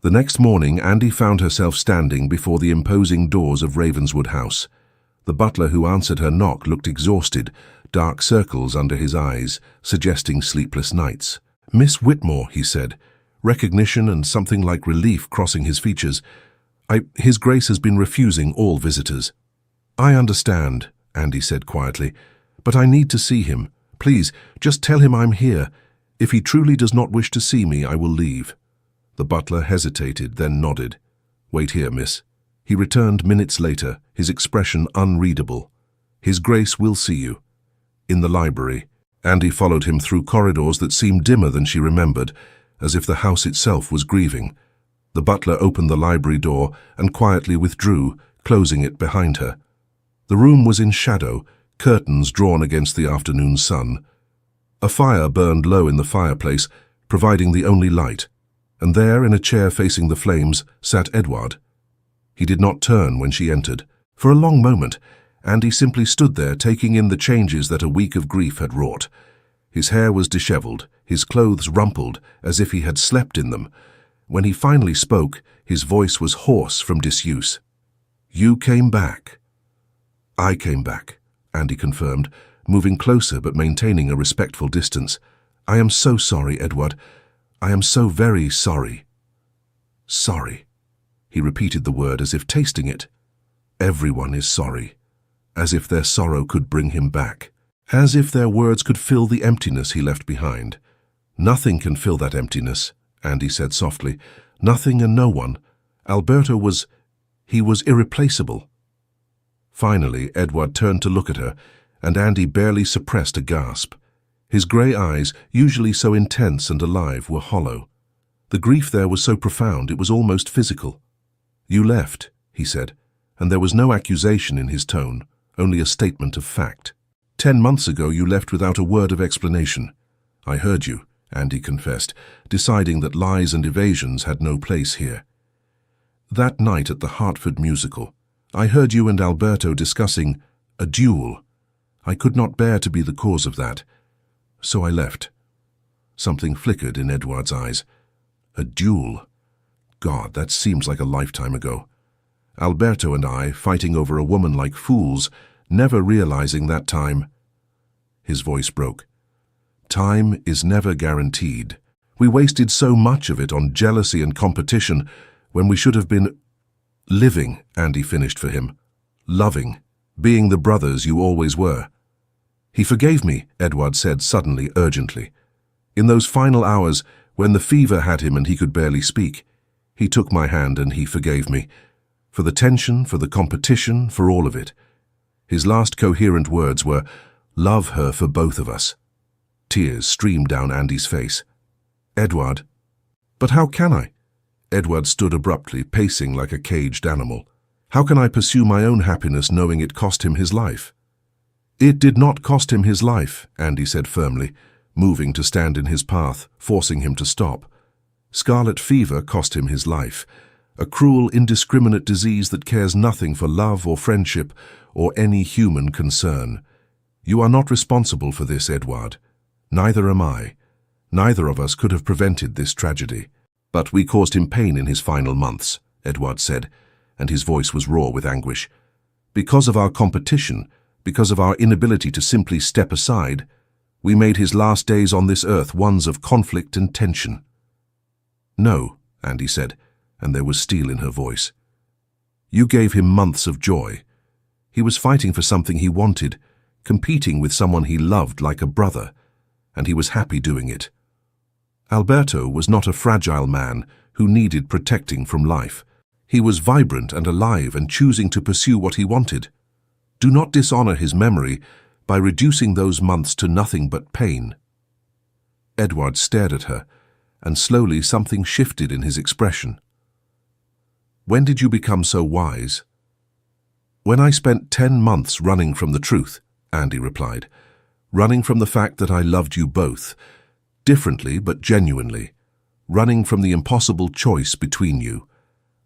The next morning, Andy found herself standing before the imposing doors of Ravenswood House. The butler who answered her knock looked exhausted, dark circles under his eyes, suggesting sleepless nights. "Miss Whitmore," he said, recognition and something like relief crossing his features. His Grace has been refusing all visitors." "I understand," Andy said quietly, "but I need to see him. Please, just tell him I'm here. If he truly does not wish to see me, I will leave." The butler hesitated, then nodded. "Wait here, miss." He returned minutes later, his expression unreadable. "His Grace will see you." In the library, Andy followed him through corridors that seemed dimmer than she remembered, as if the house itself was grieving. The butler opened the library door and quietly withdrew, closing it behind her. The room was in shadow, curtains drawn against the afternoon sun. A fire burned low in the fireplace, providing the only light, and there, in a chair facing the flames, sat Edward. He did not turn when she entered. For a long moment, Andy simply stood there, taking in the changes that a week of grief had wrought. His hair was disheveled, his clothes rumpled, as if he had slept in them. When he finally spoke, his voice was hoarse from disuse. "You came back." "I came back," Andy confirmed, moving closer but maintaining a respectful distance. "I am so sorry, Edward. I am so very sorry." "Sorry." He repeated the word as if tasting it. "Everyone is sorry." As if their sorrow could bring him back. As if their words could fill the emptiness he left behind. "Nothing can fill that emptiness," Andy said softly. "Nothing and no one. Alberto was irreplaceable." Finally, Edward turned to look at her, and Andy barely suppressed a gasp. His grey eyes, usually so intense and alive, were hollow. The grief there was so profound it was almost physical. "You left," he said, and there was no accusation in his tone, only a statement of fact. 10 months ago you left without a word of explanation." "I heard you," Andy confessed, deciding that lies and evasions had no place here. "That night at the Hartford musical, I heard you and Alberto discussing a duel. I could not bear to be the cause of that, so I left." Something flickered in Edward's eyes. A duel? God, that seems like a lifetime ago. Alberto and I fighting over a woman like fools, never realizing that time. His voice broke. "Time is never guaranteed. We wasted so much of it on jealousy and competition when we should have been living," Andy finished for him. "Loving, being the brothers you always were." "He forgave me," Edward said suddenly, urgently. "In those final hours, when the fever had him and he could barely speak, he took my hand and he forgave me. For the tension, for the competition, for all of it. His last coherent words were, 'Love her for both of us.'" Tears streamed down Andy's face. "Edward." "But how can I?" Edward stood abruptly, pacing like a caged animal. "How can I pursue my own happiness knowing it cost him his life?" "It did not cost him his life," Andy said firmly, moving to stand in his path, forcing him to stop. "Scarlet fever cost him his life. A cruel, indiscriminate disease that cares nothing for love or friendship or any human concern. You are not responsible for this, Edward. Neither am I. Neither of us could have prevented this tragedy. But we caused him pain in his final months," Edward said, and his voice was raw with anguish. "Because of our competition, because of our inability to simply step aside, we made his last days on this earth ones of conflict and tension." "No," Andy said, and there was steel in her voice. "You gave him months of joy. He was fighting for something he wanted, competing with someone he loved like a brother, and he was happy doing it. Alberto was not a fragile man who needed protecting from life. He was vibrant and alive and choosing to pursue what he wanted. Do not dishonor his memory by reducing those months to nothing but pain." Edward stared at her, and slowly something shifted in his expression. "When did you become so wise?" "When I spent 10 months running from the truth," Andy replied. "Running from the fact that I loved you both, differently but genuinely. Running from the impossible choice between you.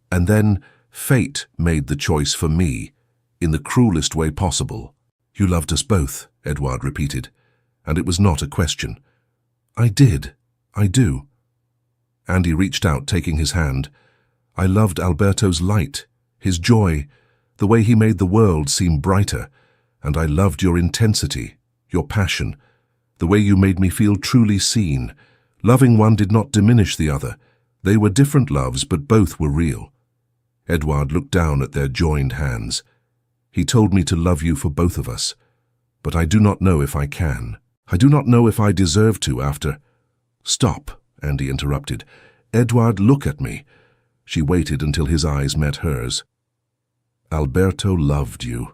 And then fate made the choice for me, in the cruelest way possible." "You loved us both," Edward repeated, and it was not a question. "I did. I do." Andy reached out, taking his hand. "I loved Alberto's light, his joy, the way he made the world seem brighter, and I loved your intensity, your passion, the way you made me feel truly seen. Loving one did not diminish the other. They were different loves, but both were real." Edward looked down at their joined hands. "He told me to love you for both of us, but I do not know if I can. I do not know if I deserve to after—" "Stop," Andy interrupted. "Edward, look at me." She waited until his eyes met hers. "Alberto loved you.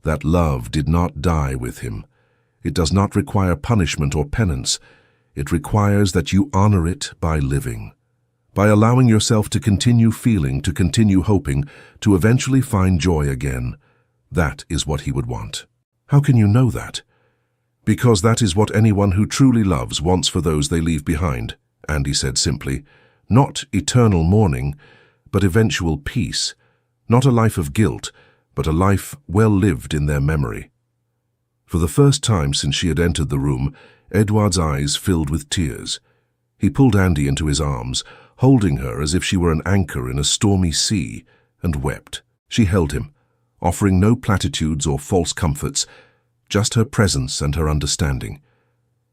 That love did not die with him. It does not require punishment or penance. It requires that you honor it by living, by allowing yourself to continue feeling, to continue hoping, to eventually find joy again. That is what he would want." "How can you know that?" "Because that is what anyone who truly loves wants for those they leave behind," Andy said simply. "Not eternal mourning, but eventual peace. Not a life of guilt, but a life well lived in their memory. For the first time since she had entered the room, Edward's eyes filled with tears. He pulled Andy into his arms, holding her as if she were an anchor in a stormy sea, and wept. She held him, offering no platitudes or false comforts, just her presence and her understanding.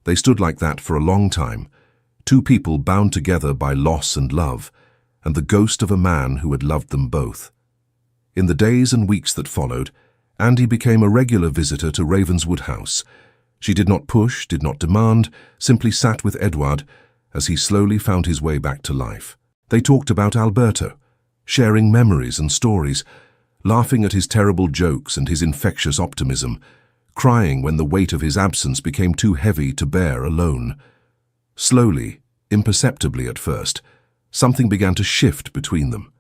They stood like that for a long time, two people bound together by loss and love, and the ghost of a man who had loved them both. In the days and weeks that followed, Andy became a regular visitor to Ravenswood House. She did not push, did not demand, simply sat with Edward as he slowly found his way back to life. They talked about Alberto, sharing memories and stories, laughing at his terrible jokes and his infectious optimism, crying when the weight of his absence became too heavy to bear alone. Slowly, imperceptibly at first, something began to shift between them.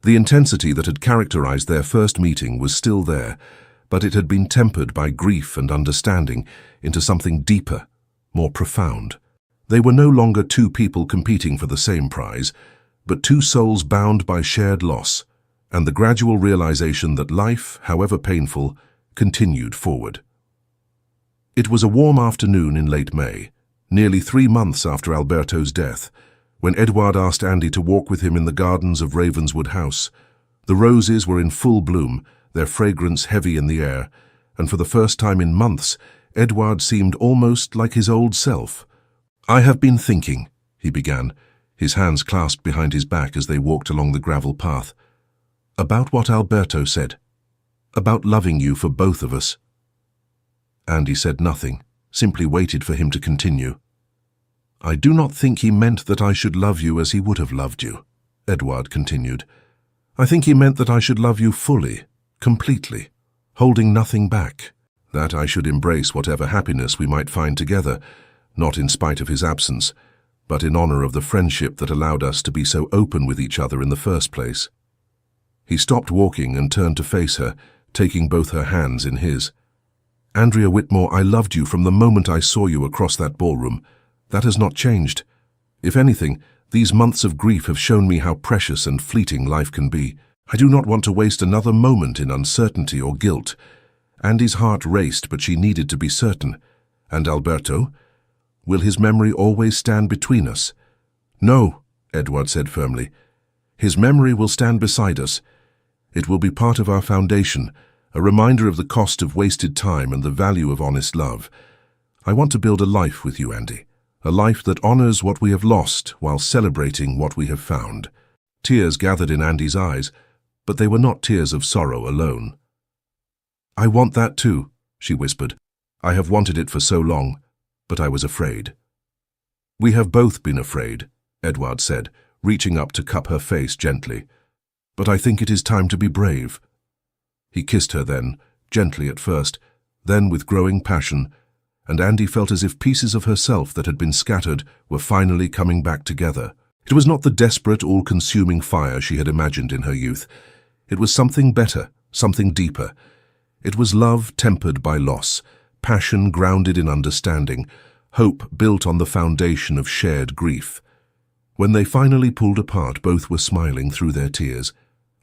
The intensity that had characterized their first meeting was still there, but it had been tempered by grief and understanding into something deeper, more profound. They were no longer two people competing for the same prize, but two souls bound by shared loss, and the gradual realization that life, however painful, continued forward. It was a warm afternoon in late May, nearly 3 months after Alberto's death, when Edward asked Andy to walk with him in the gardens of Ravenswood House. The roses were in full bloom, their fragrance heavy in the air, and for the first time in months, Edward seemed almost like his old self. "I have been thinking," he began, his hands clasped behind his back as they walked along the gravel path, "about what Alberto said, about loving you for both of us." Andy said nothing, simply waited for him to continue. "I do not think he meant that I should love you as he would have loved you," Edward continued. "I think he meant that I should love you fully, completely, holding nothing back, that I should embrace whatever happiness we might find together, not in spite of his absence, but in honor of the friendship that allowed us to be so open with each other in the first place." He stopped walking and turned to face her, taking both her hands in his. "Andrea Whitmore, I loved you from the moment I saw you across that ballroom. That has not changed. If anything, these months of grief have shown me how precious and fleeting life can be. I do not want to waste another moment in uncertainty or guilt." Andy's heart raced, but she needed to be certain. "And Alberto? Will his memory always stand between us?" "No," Edward said firmly. "His memory will stand beside us. It will be part of our foundation, a reminder of the cost of wasted time and the value of honest love. I want to build a life with you, Andy, a life that honors what we have lost while celebrating what we have found." Tears gathered in Andy's eyes, but they were not tears of sorrow alone. "I want that too," she whispered. "I have wanted it for so long, but I was afraid." "We have both been afraid," Edward said, reaching up to cup her face gently. "But I think it is time to be brave." He kissed her then, gently at first, then with growing passion, and Andy felt as if pieces of herself that had been scattered were finally coming back together. It was not the desperate, all-consuming fire she had imagined in her youth. It was something better, something deeper. It was love tempered by loss, passion grounded in understanding, hope built on the foundation of shared grief. When they finally pulled apart, both were smiling through their tears.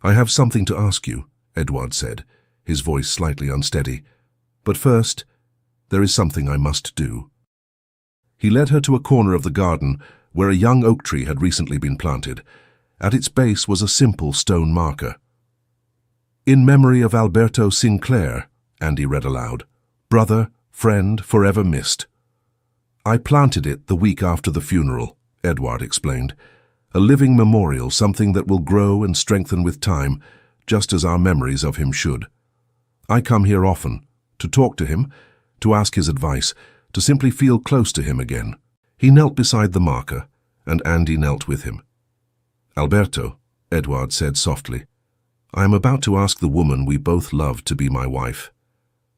"I have something to ask you," Edward said, his voice slightly unsteady. "But first, there is something I must do." He led her to a corner of the garden where a young oak tree had recently been planted. At its base was a simple stone marker. "In memory of Alberto Sinclair," Andy read aloud, "brother, friend, forever missed." "I planted it the week after the funeral," Edward explained. "A living memorial, something that will grow and strengthen with time, just as our memories of him should. I come here often, to talk to him, to ask his advice, to simply feel close to him again." He knelt beside the marker, and Andy knelt with him. "Alberto," Edward said softly, "I am about to ask the woman we both love to be my wife.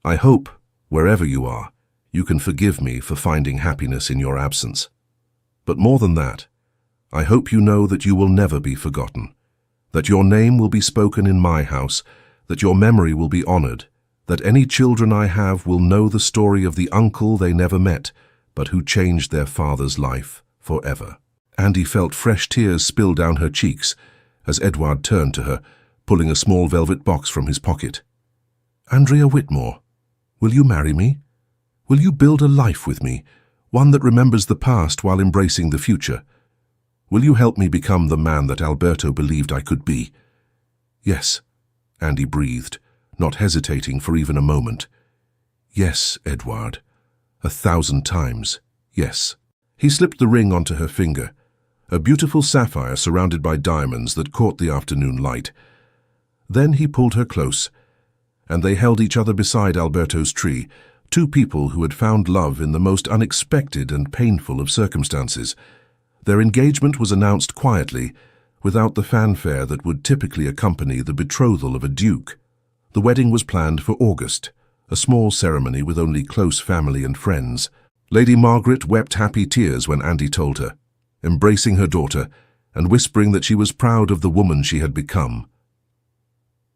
I hope, wherever you are, you can forgive me for finding happiness in your absence. But more than that, I hope you know that you will never be forgotten, that your name will be spoken in my house, that your memory will be honored, that any children I have will know the story of the uncle they never met, but who changed their father's life forever." Andy felt fresh tears spill down her cheeks as Edward turned to her, pulling a small velvet box from his pocket. Andrea Whitmore, will you marry me? Will you build a life with me, one that remembers the past while embracing the future? Will you help me become the man that Alberto believed I could be? Yes, Andy breathed, not hesitating for even a moment. Yes, Edward. 1,000 times, yes. He slipped the ring onto her finger, a beautiful sapphire surrounded by diamonds that caught the afternoon light. Then he pulled her close, and they held each other beside Alberto's tree, two people who had found love in the most unexpected and painful of circumstances. Their engagement was announced quietly, without the fanfare that would typically accompany the betrothal of a duke. The wedding was planned for August, a small ceremony with only close family and friends. Lady Margaret wept happy tears when Andy told her, embracing her daughter and whispering that she was proud of the woman she had become.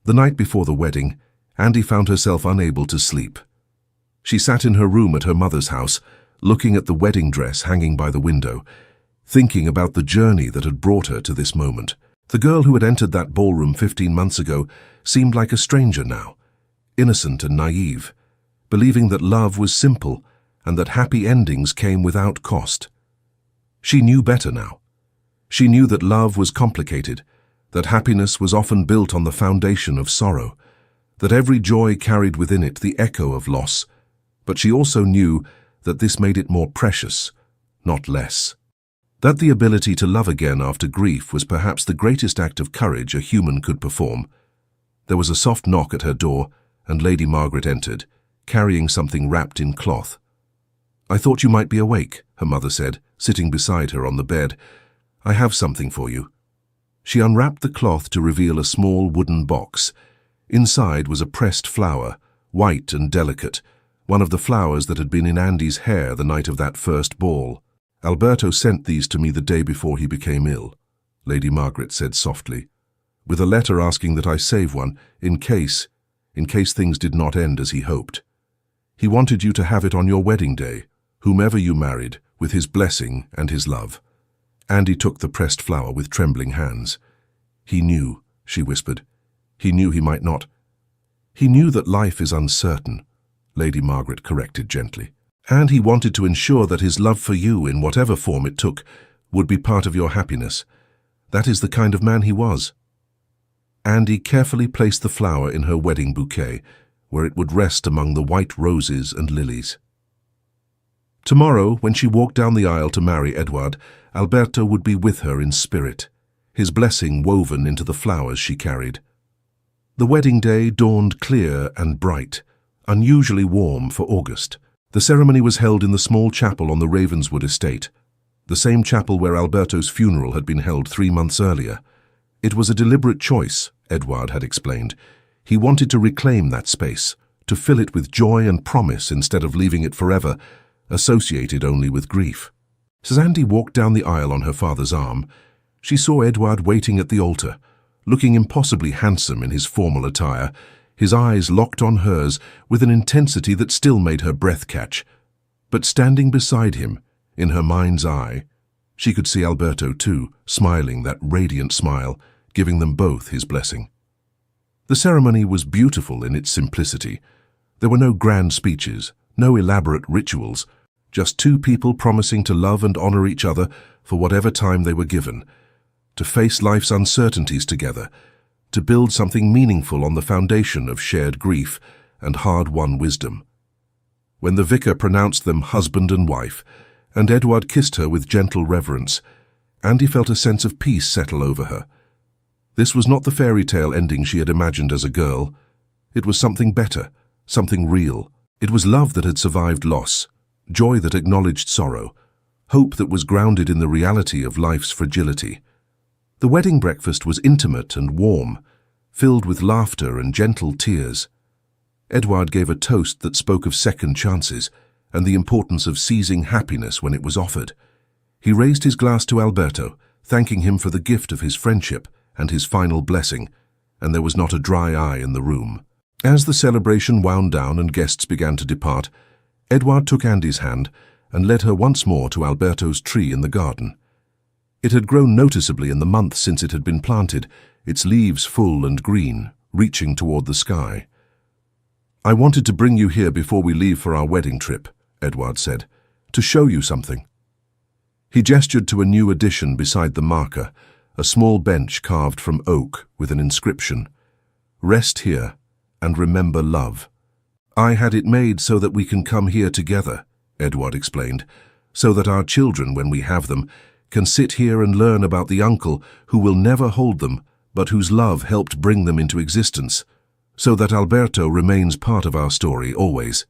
The night before the wedding, Andy found herself unable to sleep. She sat in her room at her mother's house, looking at the wedding dress hanging by the window, thinking about the journey that had brought her to this moment. The girl who had entered that ballroom 15 months ago seemed like a stranger now, innocent and naive, believing that love was simple and that happy endings came without cost. She knew better now. She knew that love was complicated, that happiness was often built on the foundation of sorrow, that every joy carried within it the echo of loss, but she also knew that this made it more precious, not less. That the ability to love again after grief was perhaps the greatest act of courage a human could perform. There was a soft knock at her door, and Lady Margaret entered, carrying something wrapped in cloth. "I thought you might be awake," her mother said, sitting beside her on the bed. "I have something for you." She unwrapped the cloth to reveal a small wooden box. Inside was a pressed flower, white and delicate, one of the flowers that had been in Andy's hair the night of that first ball. "Alberto sent these to me the day before he became ill," Lady Margaret said softly, "with a letter asking that I save one in case things did not end as he hoped. He wanted you to have it on your wedding day, whomever you married, with his blessing and his love." Andy took the pressed flower with trembling hands. "He knew," she whispered. "He knew he might not." "He knew that life is uncertain," Lady Margaret corrected gently. "And he wanted to ensure that his love for you, in whatever form it took, would be part of your happiness. That is the kind of man he was." Andy carefully placed the flower in her wedding bouquet, where it would rest among the white roses and lilies. Tomorrow, when she walked down the aisle to marry Edward, Alberto would be with her in spirit, his blessing woven into the flowers she carried. The wedding day dawned clear and bright, unusually warm for August. The ceremony was held in the small chapel on the Ravenswood estate, the same chapel where Alberto's funeral had been held 3 months earlier. It was a deliberate choice, Edward had explained. He wanted to reclaim that space, to fill it with joy and promise instead of leaving it forever associated only with grief. As Andy walked down the aisle on her father's arm, she saw Edward waiting at the altar, looking impossibly handsome in his formal attire, his eyes locked on hers with an intensity that still made her breath catch. But standing beside him, in her mind's eye, she could see Alberto too, smiling that radiant smile, giving them both his blessing. The ceremony was beautiful in its simplicity. There were no grand speeches, no elaborate rituals, just two people promising to love and honor each other for whatever time they were given, to face life's uncertainties together, to build something meaningful on the foundation of shared grief and hard-won wisdom. When the vicar pronounced them husband and wife, and Edward kissed her with gentle reverence, Andy felt a sense of peace settle over her. This was not the fairy tale ending she had imagined as a girl. It was something better, something real. It was love that had survived loss, joy that acknowledged sorrow, hope that was grounded in the reality of life's fragility. The wedding breakfast was intimate and warm, filled with laughter and gentle tears. Edward gave a toast that spoke of second chances and the importance of seizing happiness when it was offered. He raised his glass to Alberto, thanking him for the gift of his friendship and his final blessing, and there was not a dry eye in the room. As the celebration wound down and guests began to depart, Edward took Andy's hand and led her once more to Alberto's tree in the garden. It had grown noticeably in the month since it had been planted, its leaves full and green, reaching toward the sky. "I wanted to bring you here before we leave for our wedding trip," Edward said, "to show you something." He gestured to a new addition beside the marker, a small bench carved from oak with an inscription, "Rest here and remember love." "I had it made so that we can come here together," Edward explained, "so that our children, when we have them, can sit here and learn about the uncle who will never hold them, but whose love helped bring them into existence, so that Alberto remains part of our story always."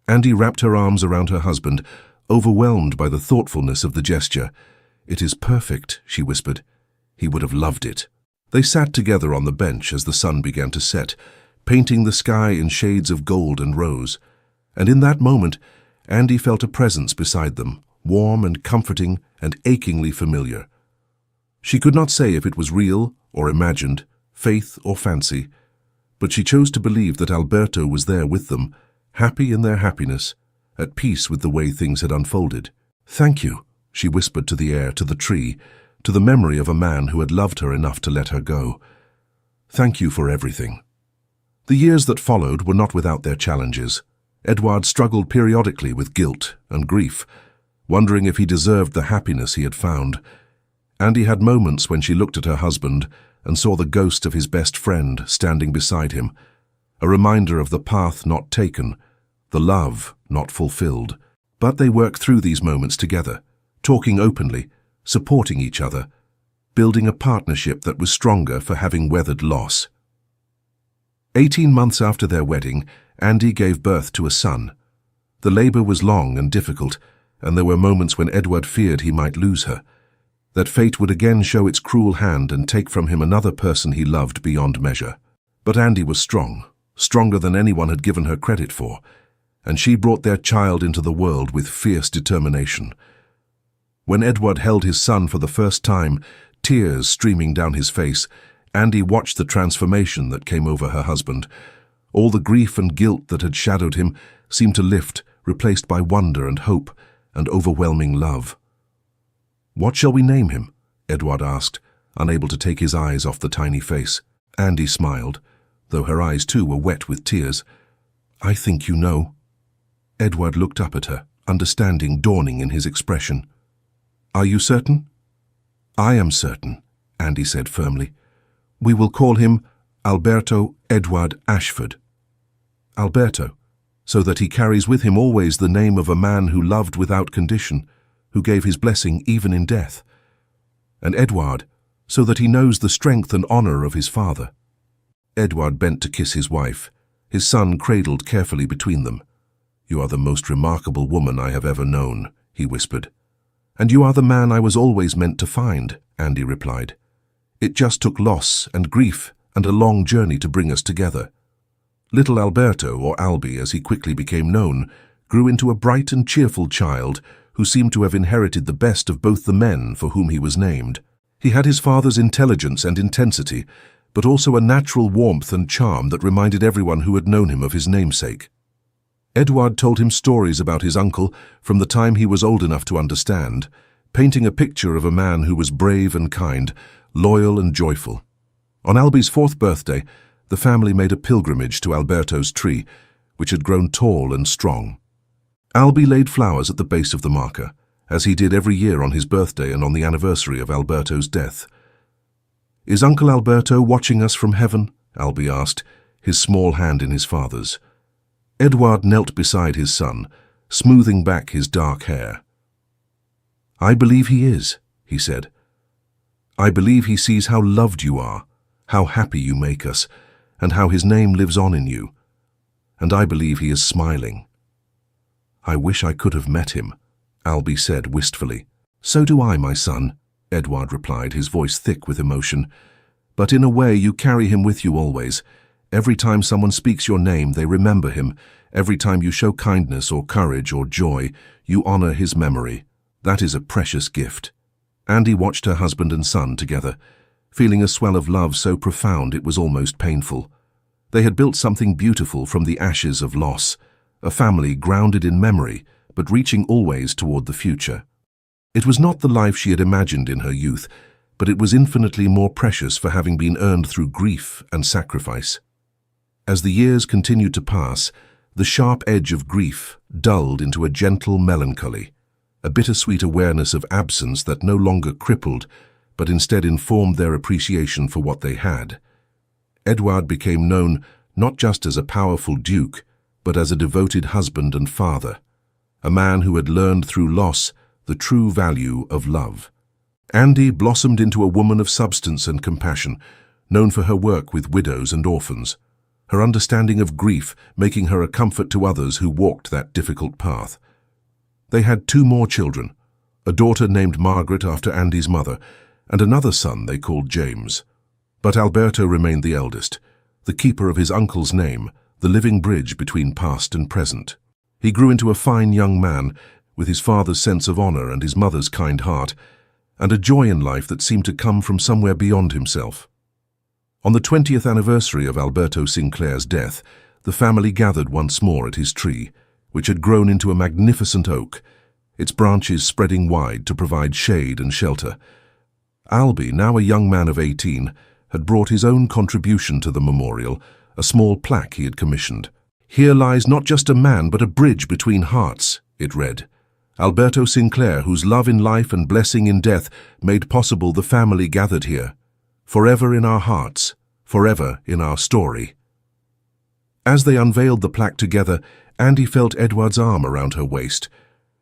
Andy wrapped her arms around her husband, overwhelmed by the thoughtfulness of the gesture. "It is perfect," she whispered. "He would have loved it." They sat together on the bench as the sun began to set, painting the sky in shades of gold and rose. And in that moment, Andy felt a presence beside them, warm and comforting and achingly familiar. She could not say if it was real or imagined, faith or fancy, but she chose to believe that Alberto was there with them, happy in their happiness, at peace with the way things had unfolded. "Thank you," she whispered to the air, to the tree, to the memory of a man who had loved her enough to let her go. "Thank you for everything." The years that followed were not without their challenges. Edward struggled periodically with guilt and grief, wondering if he deserved the happiness he had found. Andy had moments when she looked at her husband and saw the ghost of his best friend standing beside him, a reminder of the path not taken, the love not fulfilled. But they worked through these moments together, talking openly, supporting each other, building a partnership that was stronger for having weathered loss. 18 months after their wedding, Andy gave birth to a son. The labor was long and difficult, and there were moments when Edward feared he might lose her, that fate would again show its cruel hand and take from him another person he loved beyond measure. But Andy was strong, stronger than anyone had given her credit for, and she brought their child into the world with fierce determination. When Edward held his son for the first time, tears streaming down his face, Andy watched the transformation that came over her husband. All the grief and guilt that had shadowed him seemed to lift, replaced by wonder and hope and overwhelming love. "What shall we name him?" Edward asked, unable to take his eyes off the tiny face. Andy smiled, though her eyes too were wet with tears. "I think you know." Edward looked up at her, understanding dawning in his expression. "Are you certain?" "I am certain," Andy said firmly. "We will call him Alberto Edward Ashford." Alberto, so that he carries with him always the name of a man who loved without condition, who gave his blessing even in death. And Edward, so that he knows the strength and honor of his father. Edward bent to kiss his wife, his son cradled carefully between them. "You are the most remarkable woman I have ever known," he whispered. "And you are the man I was always meant to find," Andy replied. "It just took loss and grief and a long journey to bring us together." Little Alberto, or Albie as he quickly became known, grew into a bright and cheerful child who seemed to have inherited the best of both the men for whom he was named. He had his father's intelligence and intensity, but also a natural warmth and charm that reminded everyone who had known him of his namesake. Edward told him stories about his uncle from the time he was old enough to understand, painting a picture of a man who was brave and kind, loyal and joyful. On Albie's 4th birthday, the family made a pilgrimage to Alberto's tree, which had grown tall and strong. Albie laid flowers at the base of the marker, as he did every year on his birthday and on the anniversary of Alberto's death. "Is Uncle Alberto watching us from heaven?" Albie asked, his small hand in his father's. Edward knelt beside his son, smoothing back his dark hair. "I believe he is," he said. "I believe he sees how loved you are, how happy you make us, and how his name lives on in you. And I believe he is smiling." "I wish I could have met him," Albie said wistfully. "So do I, my son," Edward replied, his voice thick with emotion. "But in a way you carry him with you always. Every time someone speaks your name, they remember him. Every time you show kindness or courage or joy, you honor his memory. That is a precious gift." Andy watched her husband and son together, feeling a swell of love so profound it was almost painful. They had built something beautiful from the ashes of loss, a family grounded in memory, but reaching always toward the future. It was not the life she had imagined in her youth, but it was infinitely more precious for having been earned through grief and sacrifice. As the years continued to pass, the sharp edge of grief dulled into a gentle melancholy, a bittersweet awareness of absence that no longer crippled, but instead informed their appreciation for what they had. Edward became known not just as a powerful duke, but as a devoted husband and father, a man who had learned through loss the true value of love. Andy blossomed into a woman of substance and compassion, known for her work with widows and orphans, her understanding of grief making her a comfort to others who walked that difficult path. They had 2 more children, a daughter named Margaret after Andy's mother, and another son they called James. But Alberto remained the eldest, the keeper of his uncle's name, the living bridge between past and present. He grew into a fine young man, with his father's sense of honor and his mother's kind heart, and a joy in life that seemed to come from somewhere beyond himself. On the 20th anniversary of Alberto Sinclair's death, the family gathered once more at his tree, which had grown into a magnificent oak, its branches spreading wide to provide shade and shelter. Albie, now a young man of 18, had brought his own contribution to the memorial, a small plaque he had commissioned. "Here lies not just a man, but a bridge between hearts," it read. "Alberto Sinclair, whose love in life and blessing in death made possible the family gathered here. Forever in our hearts, forever in our story." As they unveiled the plaque together, Andy felt Edward's arm around her waist,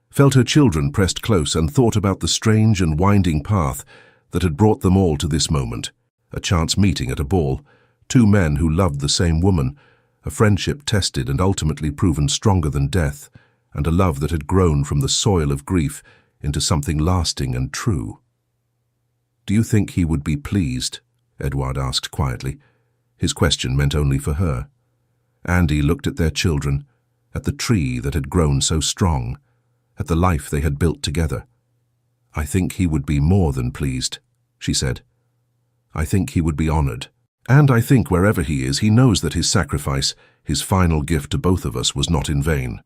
felt her children pressed close, and thought about the strange and winding path that had brought them all to this moment. A chance meeting at a ball, 2 men who loved the same woman, a friendship tested and ultimately proven stronger than death, and a love that had grown from the soil of grief into something lasting and true. "Do you think he would be pleased?" Edward asked quietly. His question meant only for her. Andy looked at their children, at the tree that had grown so strong, at the life they had built together. "I think he would be more than pleased," she said. "I think he would be honored. And I think wherever he is, he knows that his sacrifice, his final gift to both of us, was not in vain."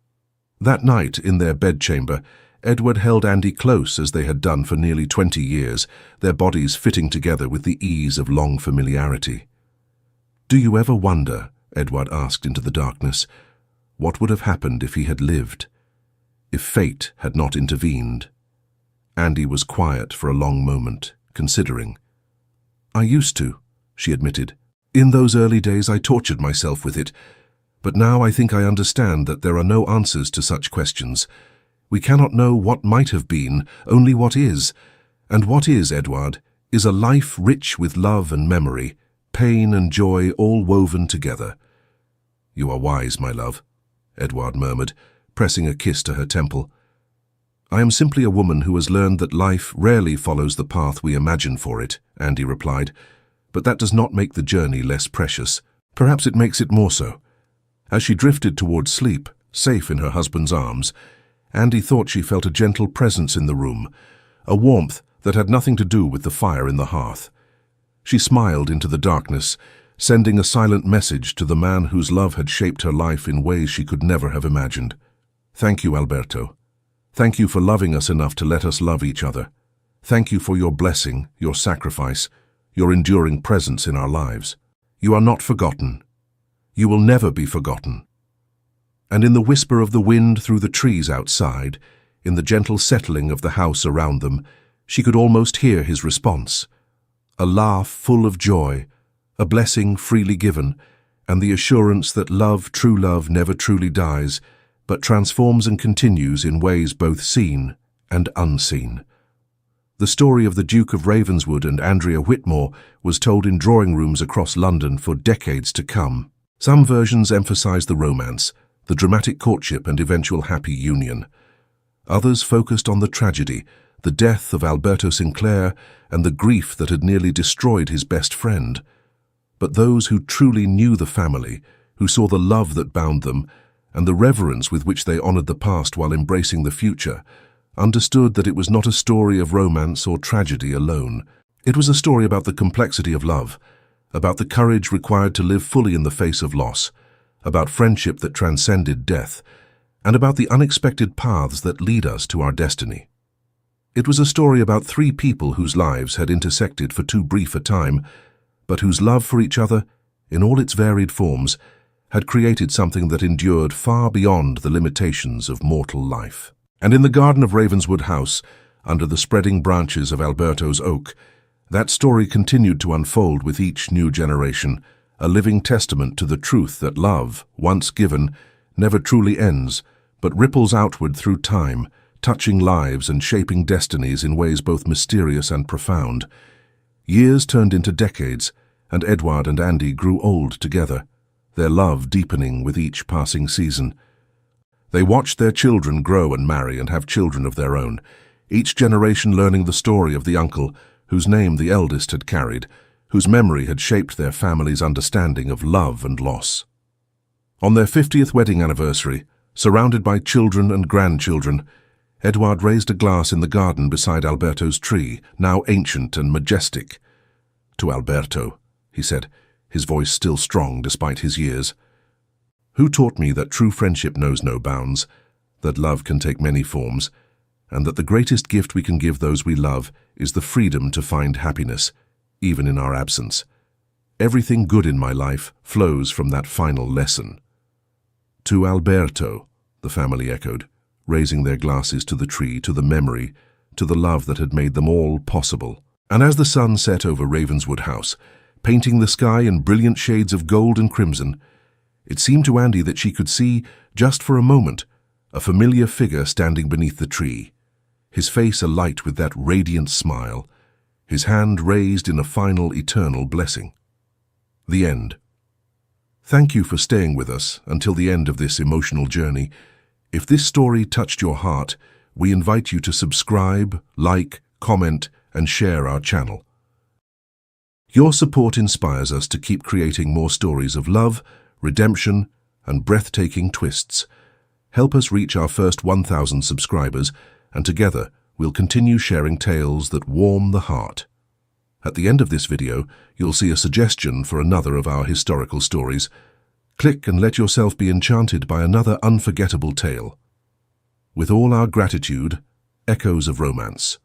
That night, in their bedchamber, Edward held Andy close as they had done for nearly 20 years, their bodies fitting together with the ease of long familiarity. "Do you ever wonder," Edward asked into the darkness, "what would have happened if he had lived? If fate had not intervened?" Andy was quiet for a long moment, considering. "I used to," she admitted. "In those early days I tortured myself with it. But now I think I understand that there are no answers to such questions. We cannot know what might have been, only what is. And what is, Edward, is a life rich with love and memory, pain and joy all woven together." "You are wise, my love," Edward murmured, pressing a kiss to her temple. "I am simply a woman who has learned that life rarely follows the path we imagine for it," Andy replied. "But that does not make the journey less precious. Perhaps it makes it more so." As she drifted towards sleep, safe in her husband's arms, Andy thought she felt a gentle presence in the room, a warmth that had nothing to do with the fire in the hearth. She smiled into the darkness, sending a silent message to the man whose love had shaped her life in ways she could never have imagined. "Thank you, Alberto. Thank you for loving us enough to let us love each other. Thank you for your blessing, your sacrifice, your enduring presence in our lives. You are not forgotten. You will never be forgotten." And in the whisper of the wind through the trees outside, in the gentle settling of the house around them, she could almost hear his response. A laugh full of joy, a blessing freely given, and the assurance that love, true love, never truly dies, but transforms and continues in ways both seen and unseen. The story of the Duke of Ravenswood and Andrea Whitmore was told in drawing rooms across London for decades to come. Some versions emphasized the romance, the dramatic courtship and eventual happy union. Others focused on the tragedy, the death of Alberto Sinclair and the grief that had nearly destroyed his best friend. But those who truly knew the family, who saw the love that bound them and the reverence with which they honored the past while embracing the future, understood that it was not a story of romance or tragedy alone. It was a story about the complexity of love, about the courage required to live fully in the face of loss, about friendship that transcended death, and about the unexpected paths that lead us to our destiny. It was a story about 3 people whose lives had intersected for too brief a time, but whose love for each other, in all its varied forms, had created something that endured far beyond the limitations of mortal life. And in the garden of Ravenswood House, under the spreading branches of Alberto's oak, that story continued to unfold with each new generation, a living testament to the truth that love, once given, never truly ends, but ripples outward through time, touching lives and shaping destinies in ways both mysterious and profound. Years turned into decades, and Edward and Andy grew old together, their love deepening with each passing season. They watched their children grow and marry and have children of their own, each generation learning the story of the uncle whose name the eldest had carried, whose memory had shaped their family's understanding of love and loss. On their 50th wedding anniversary, surrounded by children and grandchildren, Edward raised a glass in the garden beside Alberto's tree, now ancient and majestic. "To Alberto," he said, his voice still strong despite his years, "who taught me that true friendship knows no bounds, that love can take many forms, and that the greatest gift we can give those we love is the freedom to find happiness, even in our absence. Everything good in my life flows from that final lesson." "To Alberto," the family echoed, raising their glasses to the tree, to the memory, to the love that had made them all possible. And as the sun set over Ravenswood House, painting the sky in brilliant shades of gold and crimson, it seemed to Andy that she could see, just for a moment, a familiar figure standing beneath the tree, his face alight with that radiant smile, his hand raised in a final eternal blessing. The end. Thank you for staying with us until the end of this emotional journey. If this story touched your heart, we invite you to subscribe, like, comment, and share our channel. Your support inspires us to keep creating more stories of love, redemption, and breathtaking twists. Help us reach our first 1,000 subscribers, and together we'll continue sharing tales that warm the heart. At the end of this video, you'll see a suggestion for another of our historical stories. Click and let yourself be enchanted by another unforgettable tale. With all our gratitude, Echoes of Romance.